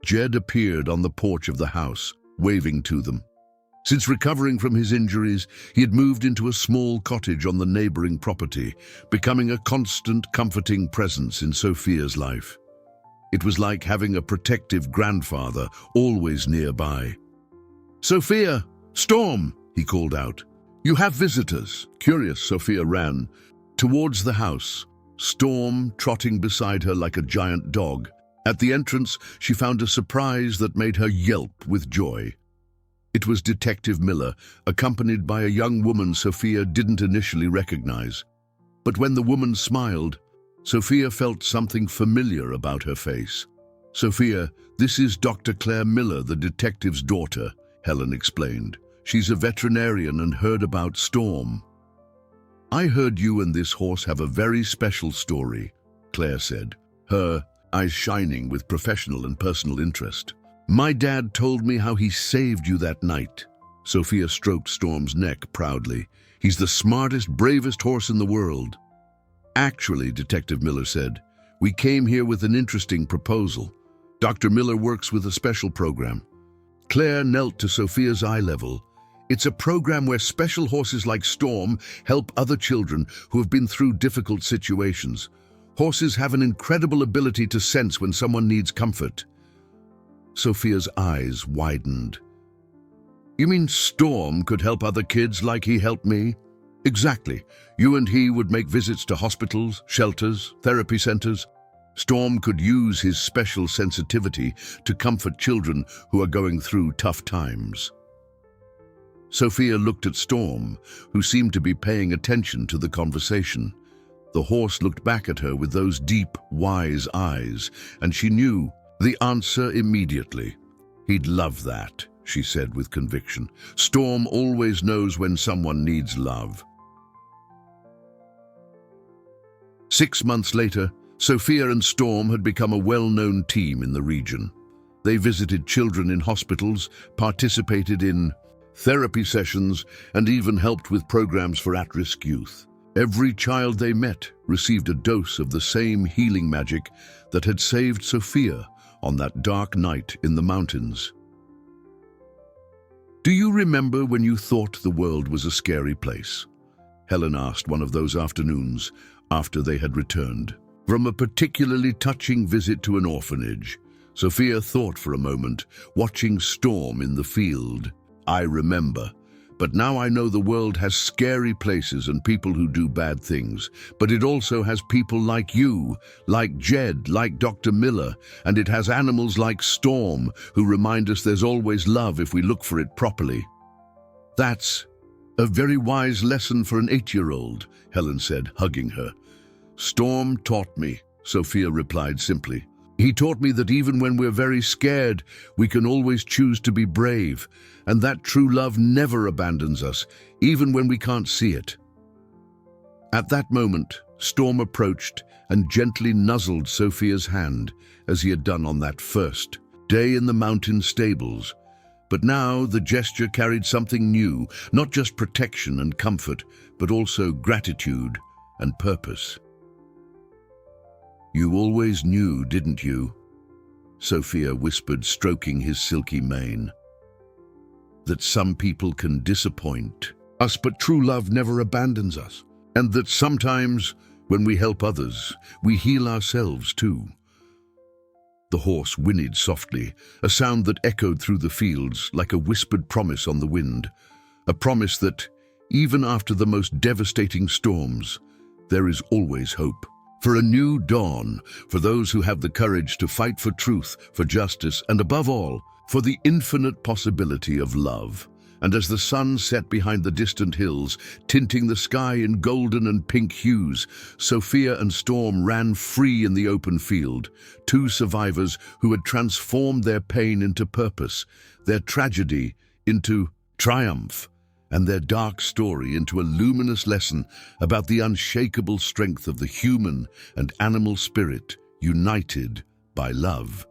Jed appeared on the porch of the house, waving to them. Since recovering from his injuries, he had moved into a small cottage on the neighboring property, becoming a constant, comforting presence in Sophia's life. It was like having a protective grandfather always nearby. "Sophia! Storm!" he called out. "You have visitors." Curious, Sophia ran towards the house, Storm trotting beside her like a giant dog. At the entrance, she found a surprise that made her yelp with joy. It was Detective Miller, accompanied by a young woman Sophia didn't initially recognize. But when the woman smiled, Sophia felt something familiar about her face. "Sophia, this is Dr. Claire Miller, the detective's daughter," Helen explained. "She's a veterinarian and heard about Storm." "I heard you and this horse have a very special story," Claire said, her eyes shining with professional and personal interest. "My dad told me how he saved you that night." Sophia stroked Storm's neck proudly. "He's the smartest, bravest horse in the world." "Actually," Detective Miller said, "we came here with an interesting proposal. Dr. Miller works with a special program." Claire knelt to Sophia's eye level. "It's a program where special horses like Storm help other children who have been through difficult situations. Horses have an incredible ability to sense when someone needs comfort." Sophia's eyes widened. "You mean Storm could help other kids like he helped me?" "Exactly. You and he would make visits to hospitals, shelters, therapy centers. Storm could use his special sensitivity to comfort children who are going through tough times." Sophia looked at Storm, who seemed to be paying attention to the conversation. The horse looked back at her with those deep, wise eyes, and she knew the answer immediately. "He'd love that," she said with conviction. "Storm always knows when someone needs love." 6 months later, Sophia and Storm had become a well-known team in the region. They visited children in hospitals, participated in therapy sessions, and even helped with programs for at-risk youth. Every child they met received a dose of the same healing magic that had saved Sophia on that dark night in the mountains. "Do you remember when you thought the world was a scary place?" Helen asked one of those afternoons after they had returned from a particularly touching visit to an orphanage. Sophia thought for a moment, watching Storm in the field. "I remember. But now I know the world has scary places and people who do bad things. But it also has people like you, like Jed, like Dr. Miller, and it has animals like Storm who remind us there's always love if we look for it properly." "That's a very wise lesson for an 8-year-old, Helen said, hugging her. "Storm taught me," Sophia replied simply. "He taught me that even when we're very scared, we can always choose to be brave, and that true love never abandons us, even when we can't see it." At that moment, Storm approached and gently nuzzled Sophia's hand, as he had done on that first day in the mountain stables. But now the gesture carried something new, not just protection and comfort, but also gratitude and purpose. "You always knew, didn't you?" Sophia whispered, stroking his silky mane. "That some people can disappoint us, but true love never abandons us. And that sometimes, when we help others, we heal ourselves too." The horse whinnied softly, a sound that echoed through the fields like a whispered promise on the wind. A promise that, even after the most devastating storms, there is always hope. For a new dawn, for those who have the courage to fight for truth, for justice, and above all, for the infinite possibility of love. And as the sun set behind the distant hills, tinting the sky in golden and pink hues, Sophia and Storm ran free in the open field, two survivors who had transformed their pain into purpose, their tragedy into triumph, and their dark story into a luminous lesson about the unshakable strength of the human and animal spirit united by love.